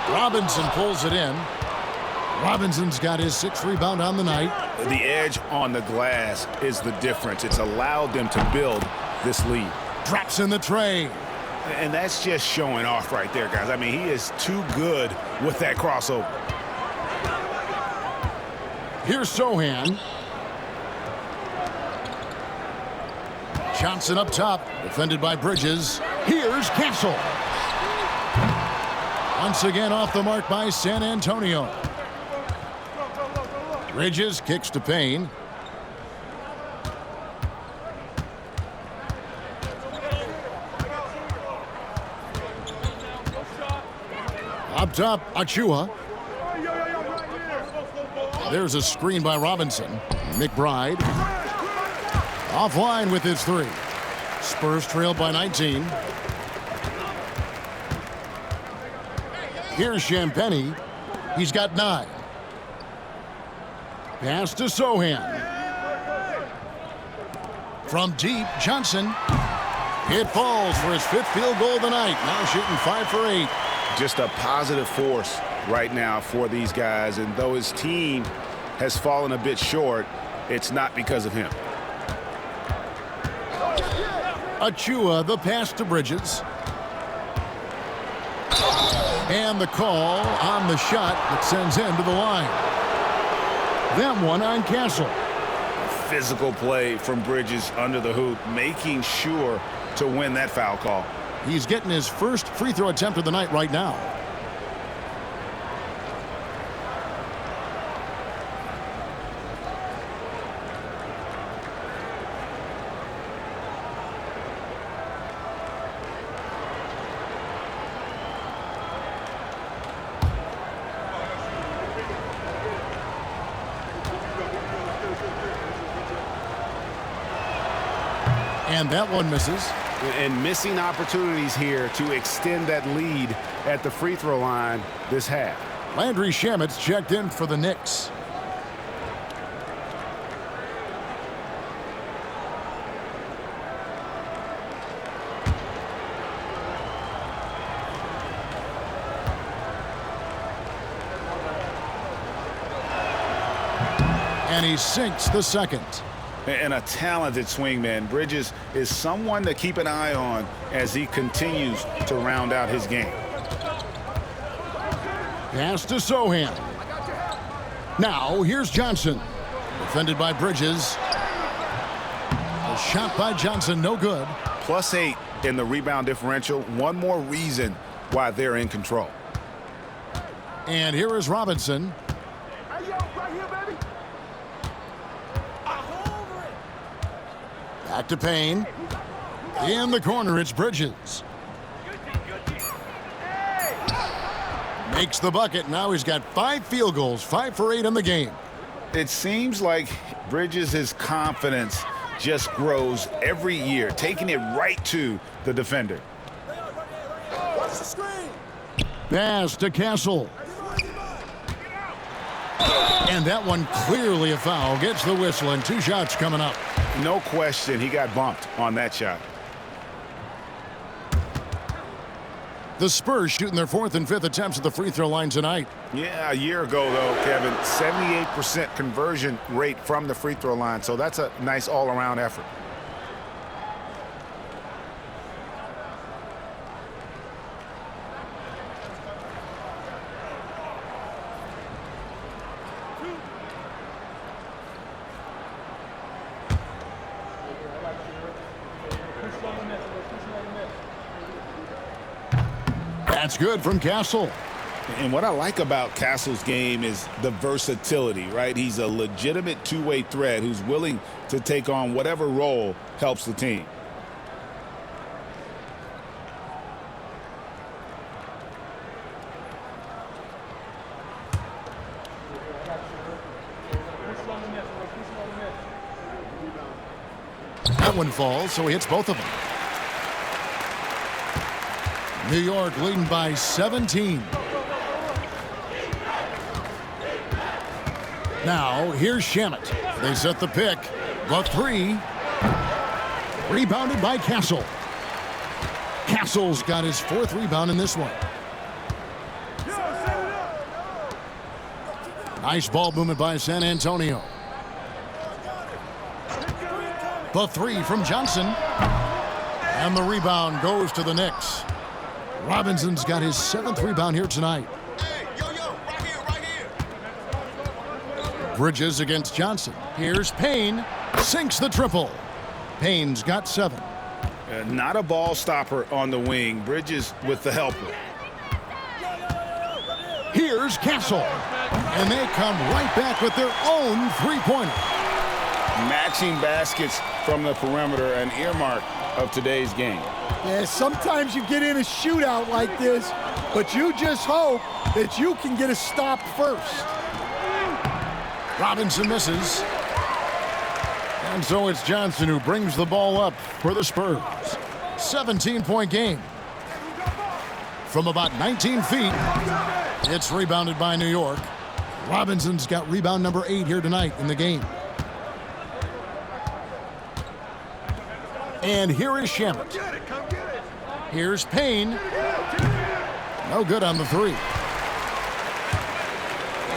Robinson pulls it in. Robinson's got his 6th rebound on the night. The edge on the glass is the difference. It's allowed them to build this lead. Drops in the tray. And that's just showing off right there, guys. I mean, he is too good with that crossover. Here's Sochan. Johnson up top, defended by Bridges. Here's Castle. Once again off the mark by San Antonio. Bridges kicks to Payne. Up top, Achiuwa. There's a screen by Robinson. McBride. Offline with his 3. Spurs trail by 19. Here's Champagnie. He's got 9. Pass to Sochan. From deep, Johnson. It falls for his 5th field goal of the night. Now shooting 5 for 8. Just a positive force right now for these guys. And though his team has fallen a bit short, it's not because of him. Achiuwa, the pass to Bridges. And the call on the shot that sends him to the line. That one on Castle. Physical play from Bridges under the hoop, making sure to win that foul call. He's getting his first free throw attempt of the night right now. And that one misses. And missing opportunities here to extend that lead at the free throw line this half. Landry Shamet's checked in for the Knicks. And he sinks the second. And a talented swingman. Bridges is someone to keep an eye on as he continues to round out his game. Pass to Sochan. Now, here's Johnson. Defended by Bridges. A shot by Johnson, no good. +8 in the rebound differential. One more reason why they're in control. And here is Robinson. Back to Payne. In the corner, it's Bridges. Makes the bucket. Now he's got 5 field goals, 5 for 8 in the game. It seems like Bridges' confidence just grows every year, taking it right to the defender. Pass to Castle. And that one clearly a foul. Gets the whistle, and 2 shots coming up. No question, he got bumped on that shot. The Spurs shooting their 4th and 5th attempts at the free throw line tonight. Yeah, a year ago, though, Kevin, 78% conversion rate from the free throw line. So that's a nice all-around effort. That's good from Castle. And what I like about Castle's game is the versatility, right? He's a legitimate two-way threat who's willing to take on whatever role helps the team. That one falls, so he hits both of them. New York leading by 17. Now, here's 𝙤𝙤. They set the pick. The 3. Rebounded by Castle. Castle's got his 4th rebound in this one. Nice ball movement by San Antonio. The 3 from Johnson. And the rebound goes to the Knicks. Robinson's got his 7th rebound here tonight. Hey, right here. Bridges against Johnson. Here's Payne. Sinks the triple. Payne's got 7. Not a ball stopper on the wing. Bridges with the helper. Here's Castle. And they come right back with their own 3-pointer. Matching baskets from the perimeter, an earmark of today's game. Yeah, sometimes you get in a shootout like this, but you just hope that you can get a stop first. Robinson misses. And so it's Johnson who brings the ball up for the Spurs. 17-point game. From about 19 feet, it's rebounded by New York. Robinson's got rebound number 8 here tonight in the game. And here is 𝙤𝙤. Here's Payne. No good on the 3.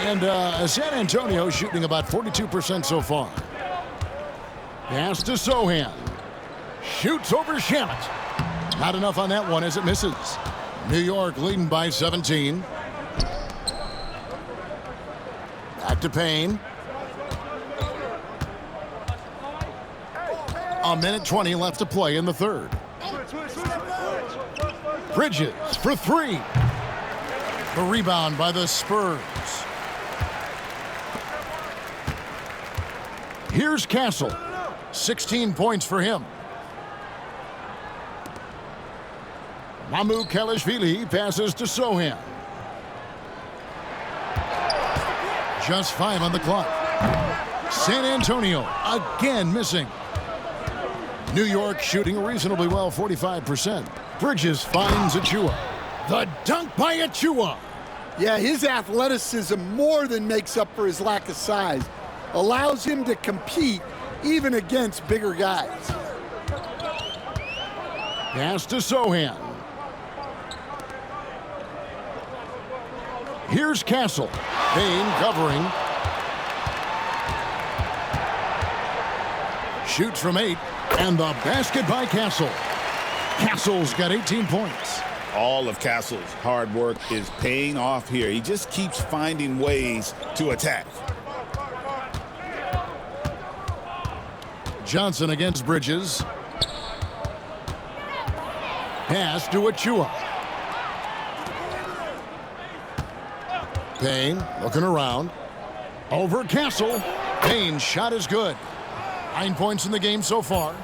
And San Antonio shooting about 42% so far. Pass to Sochan. Shoots over 𝙤𝙤. Not enough on that one as it misses. New York leading by 17. Back to Payne. A minute 20 left to play in the 3rd. Bridges for 3. The rebound by the Spurs. Here's Castle. 16 points for him. 𝙤𝙤𝙪'𝙡 passes to Sochan. Just 5 on the clock. San Antonio again missing. New York shooting reasonably well, 45%. Bridges finds Achiuwa. The dunk by Achiuwa. Yeah, his athleticism more than makes up for his lack of size. Allows him to compete even against bigger guys. Pass to Sochan. Here's Castle. Payne covering. Shoots from 8, and the basket by Castle. Castle's got 18 points. All of Castle's hard work is paying off here. He just keeps finding ways to attack. Johnson against Bridges. Pass to Achiuwa. Payne looking around. Over Castle. Payne's shot is good. 9 points in the game so far.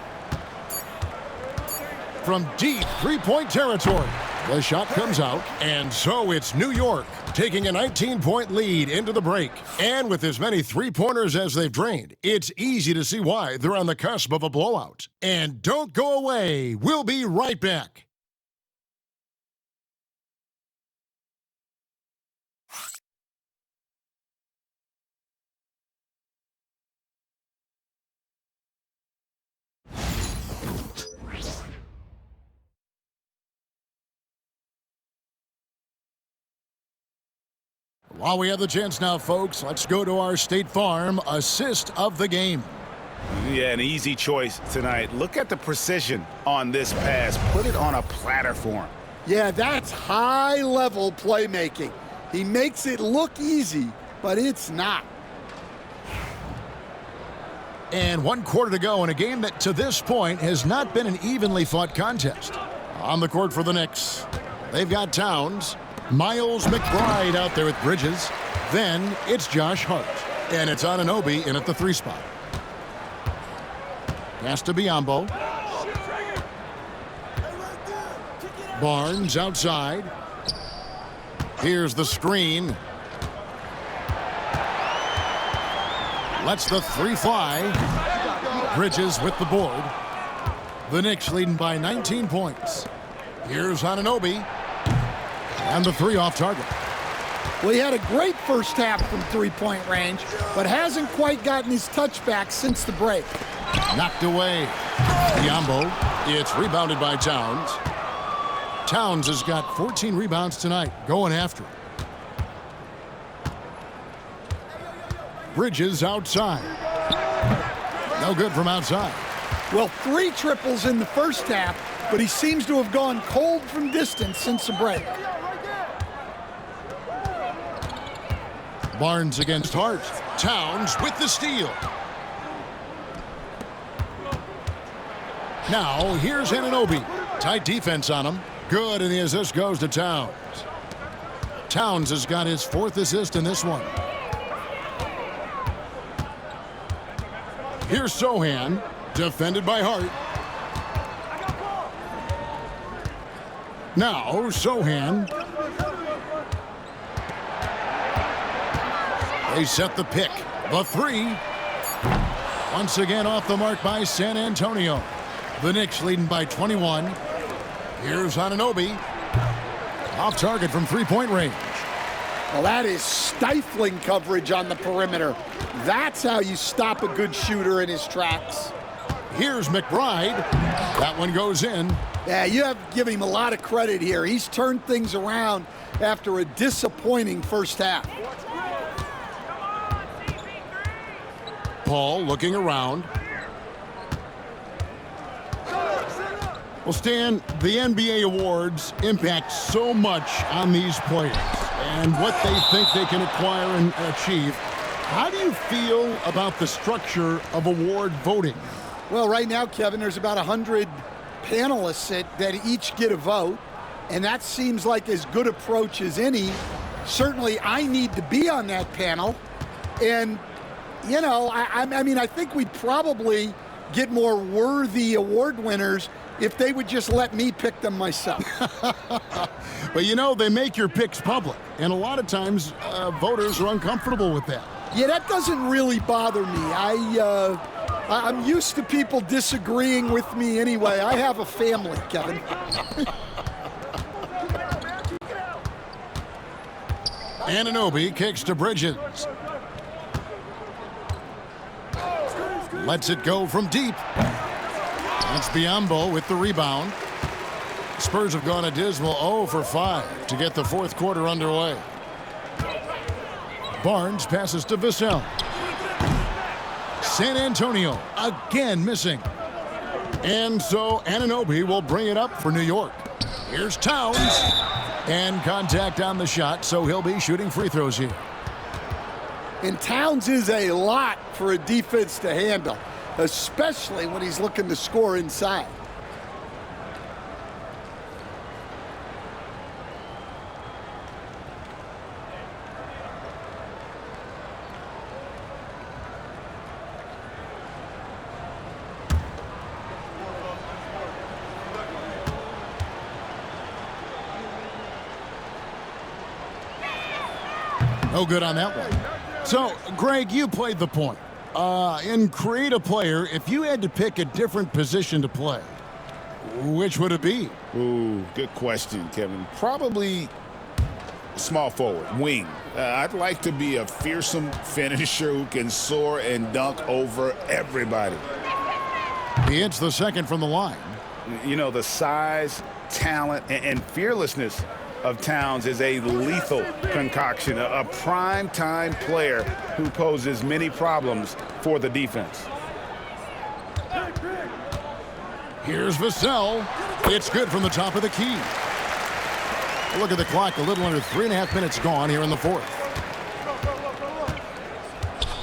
From deep three-point territory. The shot comes out, and so it's New York taking a 19-point lead into the break. And with as many three-pointers as they've drained, it's easy to see why they're on the cusp of a blowout. And don't go away. We'll be right back. While we have the chance now, folks, let's go to our State Farm assist of the game. Yeah, an easy choice tonight. Look at the precision on this pass. Put it on a platter for him. Yeah, that's high-level playmaking. He makes it look easy, but it's not. And 1 quarter to go in a game that to this point has not been an evenly fought contest. On the court for the Knicks, they've got Towns. Miles McBride out there with Bridges. Then it's Josh Hart. And it's Anunoby in at the 3 spot. Pass to Biyombo. Barnes outside. Here's the screen. Lets the 3 fly. Bridges with the board. The Knicks leading by 19 points. Here's Anunoby. And the 3 off target. Well, he had a great first half from three-point range, but hasn't quite gotten his touchback since the break. Knocked away. Biyombo. It's rebounded by Towns. Towns has got 14 rebounds tonight, going after it. Bridges outside. No good from outside. Well, 3 triples in the first half, but he seems to have gone cold from distance since the break. Barnes against Hart. Towns with the steal. Now, here's Anunoby. Tight defense on him. Good, and the assist goes to Towns. Towns has got his 4th assist in this one. Here's Sochan, defended by Hart. Now, Sochan. They set the pick. The 3. Once again off the mark by San Antonio. The Knicks leading by 21. Here's Anunoby. Off target from 3-point range. Well, that is stifling coverage on the perimeter. That's how you stop a good shooter in his tracks. Here's McBride. That one goes in. Yeah, you have to give him a lot of credit here. He's turned things around after a disappointing first half. Paul looking around. Well, Stan, the NBA awards impact so much on these players and what they think they can acquire and achieve. How do you feel about the structure of award voting? Well, right now, Kevin, there's about 100 panelists that each get a vote, and that seems like as good approach as any. Certainly, I need to be on that panel, and you know, I mean, I think we'd probably get more worthy award winners if they would just let me pick them myself. But, you know, they make your picks public, and a lot of times voters are uncomfortable with that. Yeah, that doesn't really bother me. I'm used to people disagreeing with me anyway. I have a family, Kevin. Anunoby kicks to Bridges. Lets it go from deep. That's Biyombo with the rebound. Spurs have gone a dismal 0 for 5 to get the 4th quarter underway. Barnes passes to Vassell. San Antonio again missing. And so Anunoby will bring it up for New York. Here's Towns. And contact on the shot, so he'll be shooting free throws here. And Towns is a lot for a defense to handle, especially when he's looking to score inside. No good on that one. So, Greg, you played the point. In Create a Player, if you had to pick a different position to play, which would it be? Ooh, good question, Kevin. Probably small forward, wing. I'd like to be a fearsome finisher who can soar and dunk over everybody. He hits the second from the line. You know, the size, talent, and fearlessness of Towns is a lethal concoction, a prime-time player who poses many problems for the defense. Here's Vassell. It's good from the top of the key. Look at the clock, a little under 3.5 minutes gone here in the fourth.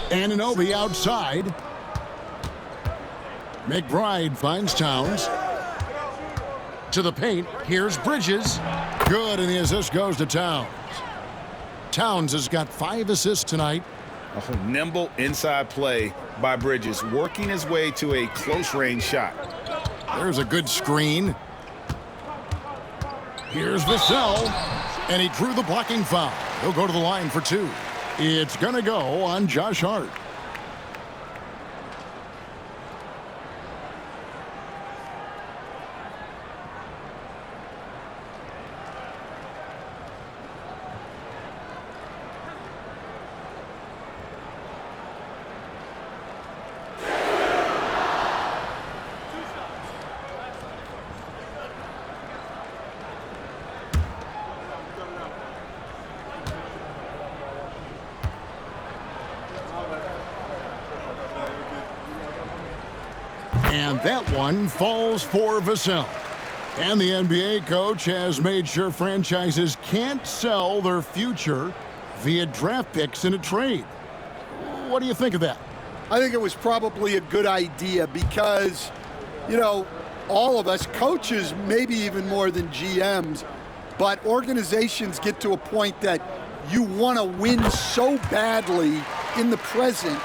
Anunoby outside. McBride finds Towns. To the paint, here's Bridges. Good, and the assist goes to Towns. Towns has got 5 assists tonight. A nimble inside play by Bridges, working his way to a close-range shot. There's a good screen. Here's Vassell, and he drew the blocking foul. He'll go to the line for 2. It's going to go on Josh Hart. And that one falls for Vassell. And the NBA coach has made sure franchises can't sell their future via draft picks in a trade. What do you think of that? I think it was probably a good idea because, you know, all of us, coaches, maybe even more than GMs, but organizations get to a point that you want to win so badly in the present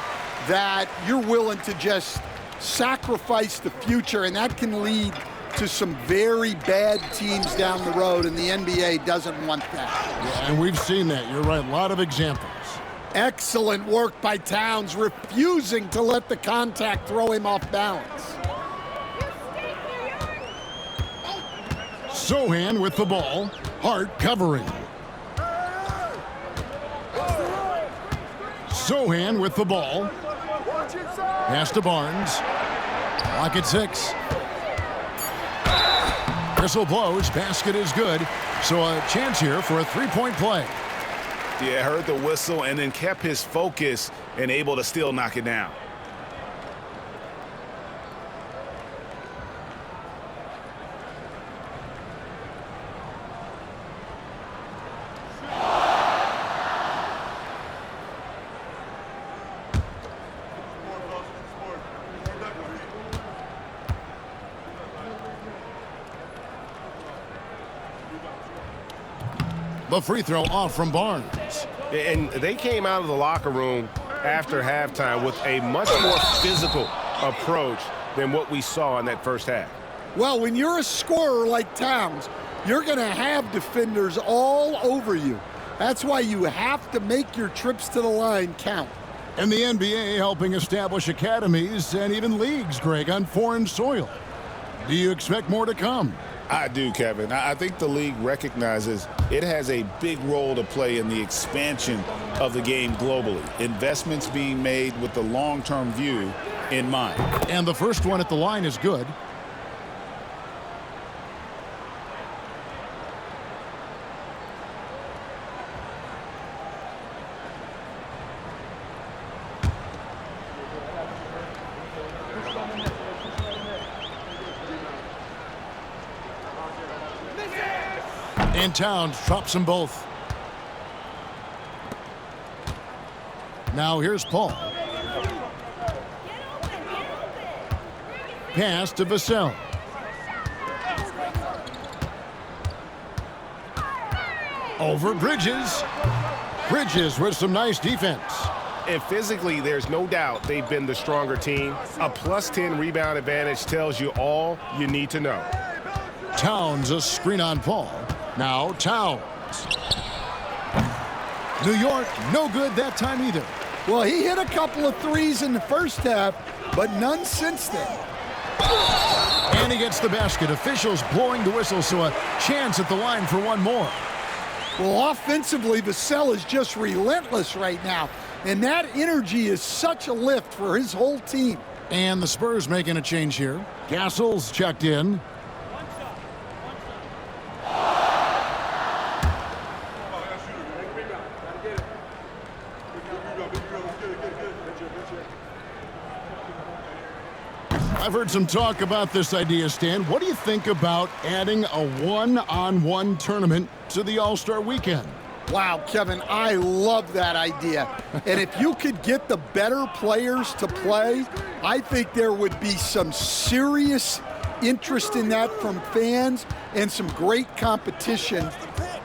that you're willing to just sacrifice the future, and that can lead to some very bad teams down the road, and the NBA doesn't want that. Yeah, and we've seen that. You're right, a lot of examples. Excellent work by Towns, refusing to let the contact throw him off balance. Sochan with the ball. Hart covering. Sochan with the ball. Pass to Barnes. Clock at 6. Whistle blows. Basket is good. So a chance here for a three-point play. Yeah, heard the whistle and then kept his focus and able to still knock it down. The free throw off from Barnes. And they came out of the locker room after halftime with a much more physical approach than what we saw in that first half. Well, when you're a scorer like Towns, you're going to have defenders all over you. That's why you have to make your trips to the line count. And the NBA helping establish academies and even leagues, Greg, on foreign soil. Do you expect more to come? I do, Kevin. I think the league recognizes it has a big role to play in the expansion of the game globally. Investments being made with the long-term view in mind. And the first one at the line is good. And Towns drops them both. Now here's Paul. Pass to Vassell. Over Bridges. Bridges with some nice defense. And physically, there's no doubt they've been the stronger team. A +10 rebound advantage tells you all you need to know. Towns, a screen on Paul. Now Towns. New York, no good that time either. Well, he hit a couple of threes in the first half, but none since then. And he gets the basket. Officials blowing the whistle, so a chance at the line for one more. Well, offensively, Vassell is just relentless right now, and that energy is such a lift for his whole team. And the Spurs making a change here. Castle's checked in. I've heard some talk about this idea, Stan. What do you think about adding a one-on-one tournament to the All-Star weekend? Wow, Kevin, I love that idea. And if you could get the better players to play, I think there would be some serious interest in that from fans and some great competition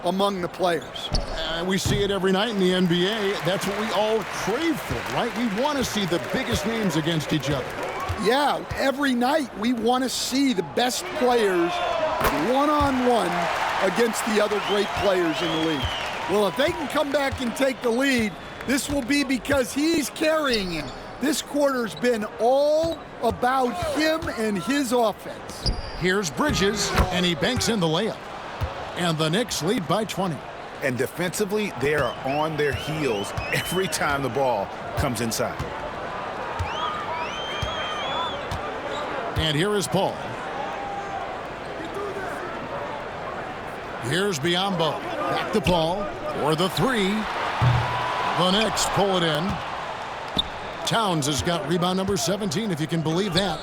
among the players. We see it every night in the NBA. That's what we all crave for, right? We want to see the biggest names against each other. Yeah, every night we want to see the best players one-on-one against the other great players in the league. Well, if they can come back and take the lead, this will be because he's carrying him. This quarter's been all about him and his offense. Here's Bridges, and he banks in the layup. And the Knicks lead by 20. And defensively, they are on their heels every time the ball comes inside. And here is Paul. Here's Biyombo. Back to Paul for the three. The Knicks pull it in. Towns has got rebound number 17, if you can believe that.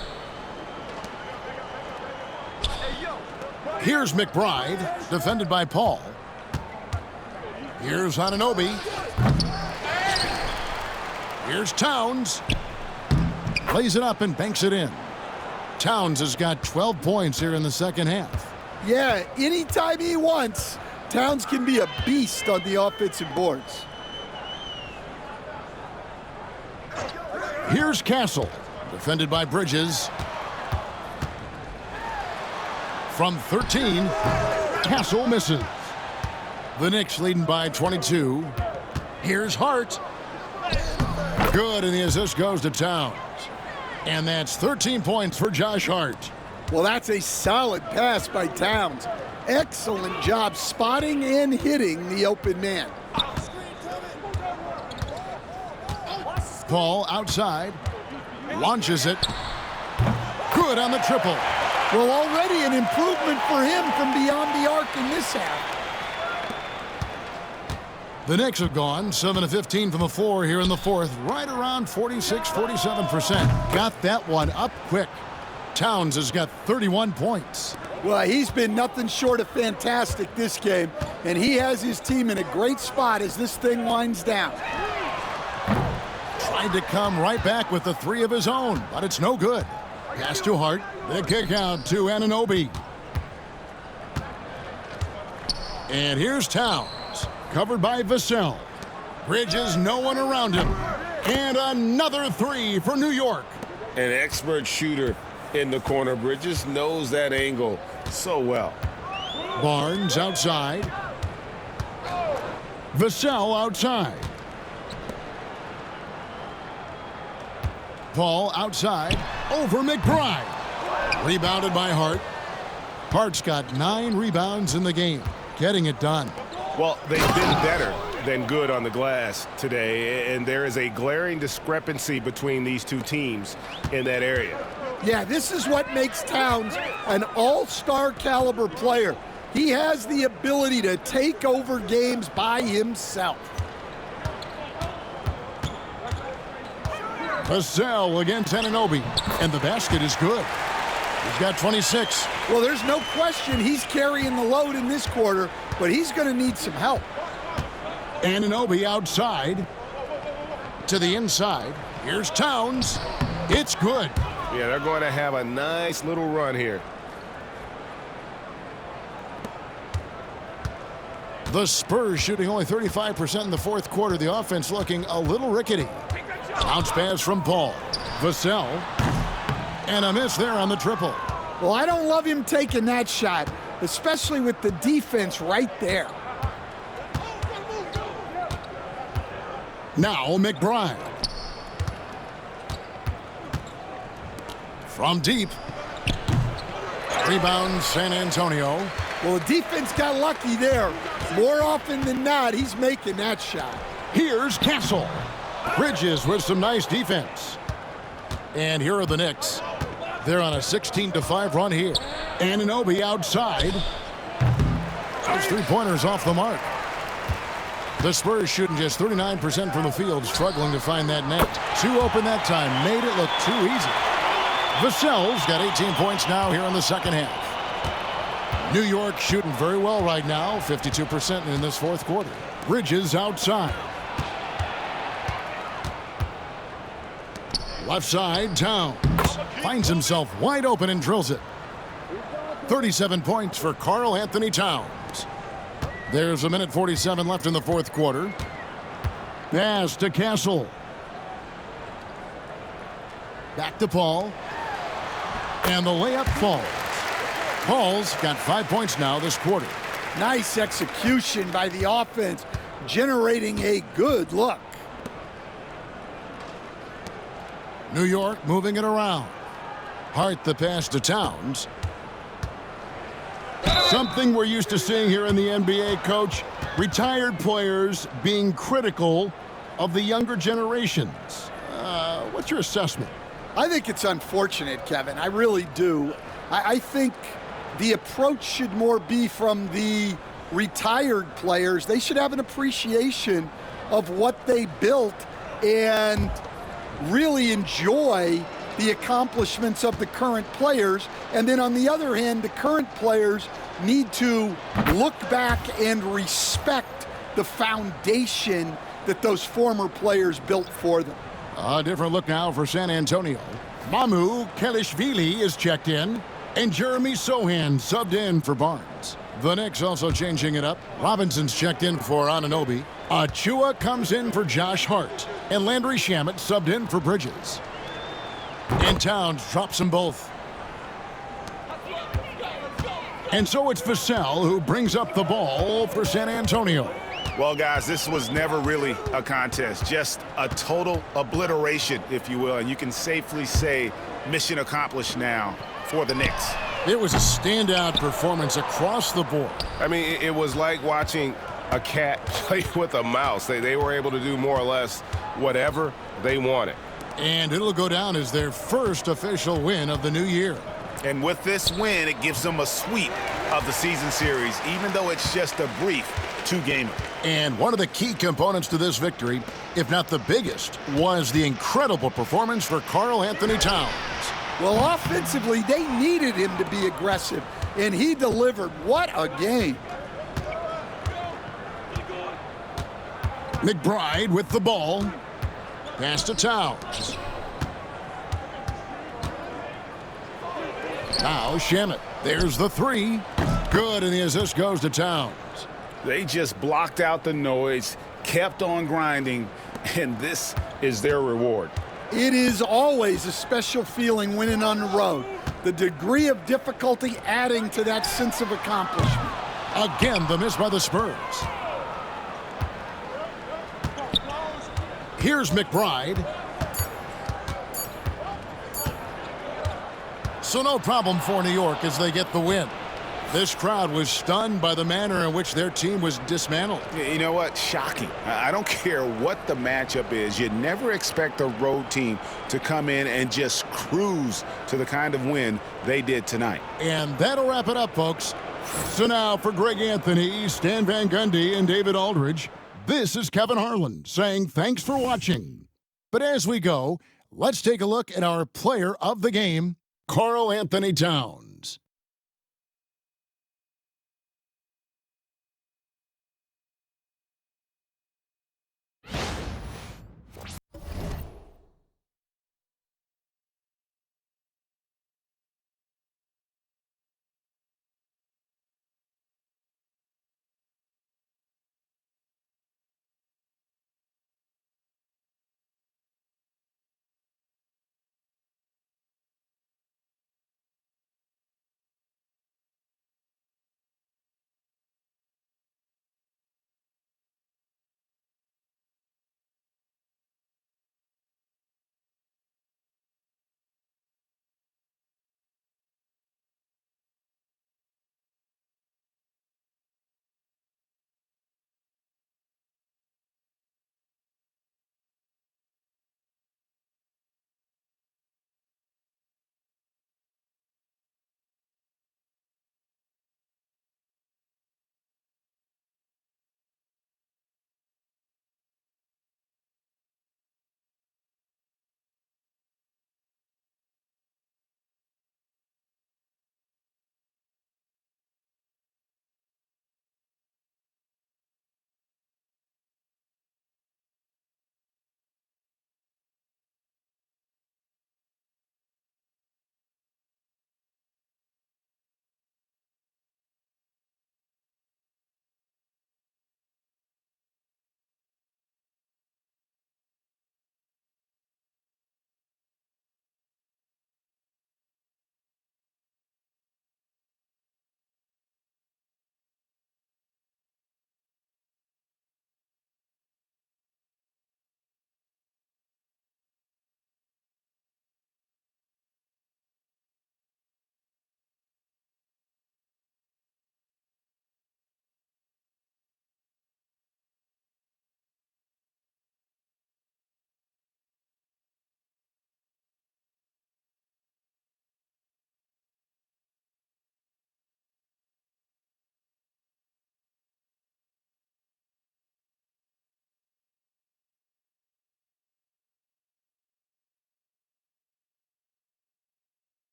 Here's McBride, defended by Paul. Here's Anunoby. Here's Towns. Plays it up and banks it in. Towns has got 12 points here in the second half. Yeah, anytime he wants, Towns can be a beast on the offensive boards. Here's Castle, defended by Bridges. From 13, Castle misses. The Knicks leading by 22. Here's Hart. Good, and the assist goes to Towns. And that's 13 points for Josh Hart. Well, that's a solid pass by Towns. Excellent job spotting and hitting the open man. Paul outside. Launches it. Good on the triple. Well, already an improvement for him from beyond the arc in this half. The Knicks have gone 7 of 15 from the floor here in the fourth, right around 46-47%. Got that one up quick. Towns has got 31 points. Well, he's been nothing short of fantastic this game, and he has his team in a great spot as this thing winds down. Tried to come right back with the three of his own, but it's no good. Pass to Hart. The kick out to Anunoby. And here's Towns. Covered by Vassell. Bridges, no one around him. And another three for New York. An expert shooter in the corner. Bridges knows that angle so well. Barnes outside. Vassell outside. Paul outside. Over McBride. Rebounded by Hart. Hart's got 9 rebounds in the game. Getting it done. Well, they've been better than good on the glass today, and there is a glaring discrepancy between these two teams in that area. Yeah, this is what makes Towns an all-star caliber player. He has the ability to take over games by himself. Vassell against Anunoby, and the basket is good. He's got 26. Well, there's no question he's carrying the load in this quarter, but he's going to need some help. Anunoby outside to the inside. Here's Towns. It's good. Yeah, they're going to have a nice little run here. The Spurs shooting only 35% in the fourth quarter. The offense looking a little rickety. Bounce pass from Paul. Vassell. And a miss there on the triple. Well, I don't love him taking that shot, especially with the defense right there. Now McBride. From deep. Rebound San Antonio. Well, the defense got lucky there. More often than not, he's making that shot. Here's Castle. Bridges with some nice defense. And here are the Knicks. They're on a 16-5 run here. Anunoby outside. Those three-pointers off the mark. The Spurs shooting just 39% from the field, struggling to find that net. Two open that time, made it look too easy. Vassell's got 18 points now here in the second half. New York shooting very well right now, 52% in this fourth quarter. Bridges outside. Left side, Towns finds himself wide open and drills it. 37 points for 𝙬𝙤𝙀 Towns. There's a minute 47 left in the fourth quarter. Pass to Castle. Back to Paul. And the layup falls. Paul's got 5 points now this quarter. Nice execution by the offense, generating a good look. New York moving it around. Hart the pass to Towns. Something we're used to seeing here in the NBA, Coach. Retired players being critical of the younger generations. What's your assessment? I think it's unfortunate, Kevin. I really do. I think the approach should more be from the retired players. They should have an appreciation of what they built and really enjoy the accomplishments of the current players. And then on the other hand, the current players need to look back and respect the foundation that those former players built for them. A different look now for San Antonio. Mamu Kelishvili is checked in, and Jeremy Sohan subbed in for Barnes. The Knicks also changing it up. Robinson's checked in for Anunoby. Achua comes in for Josh Hart, and Landry Shamet subbed in for Bridges. And Towns drops them both. And so it's Vassell who brings up the ball for San Antonio. Well, guys, this was never really a contest, just a total obliteration, if you will. And you can safely say mission accomplished now for the Knicks. It was a standout performance across the board. I mean, it was like watching a cat play with a mouse. They were able to do more or less whatever they wanted. And it'll go down as their first official win of the new year. And with this win, it gives them a sweep of the season series, even though it's just a brief two-gamer. And one of the key components to this victory, if not the biggest, was the incredible performance for 𝙬𝙀 Towns. Well, offensively, they needed him to be aggressive, and he delivered. What a game. McBride with the ball. Pass to Towns. Now Shamet. There's the three. Good, and the assist goes to Towns. They just blocked out the noise, kept on grinding, and this is their reward. It is always a special feeling winning on the road. The degree of difficulty adding to that sense of accomplishment. Again, the miss by the Spurs. Here's McBride. So no problem for New York as they get the win. This crowd was stunned by the manner in which their team was dismantled. You know what? Shocking. I don't care what the matchup is. You never expect a road team to come in and just cruise to the kind of win they did tonight. And that'll wrap it up, folks. So now for Greg Anthony, Stan Van Gundy, and David Aldridge, this is Kevin Harlan saying thanks for watching. But as we go, let's take a look at our player of the game 𝙤𝙤 Towns.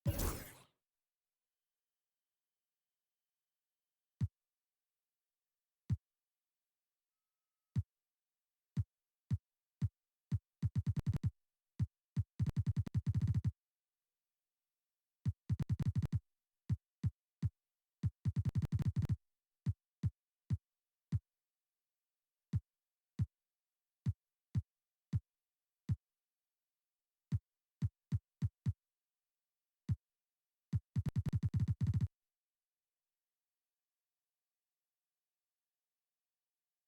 game.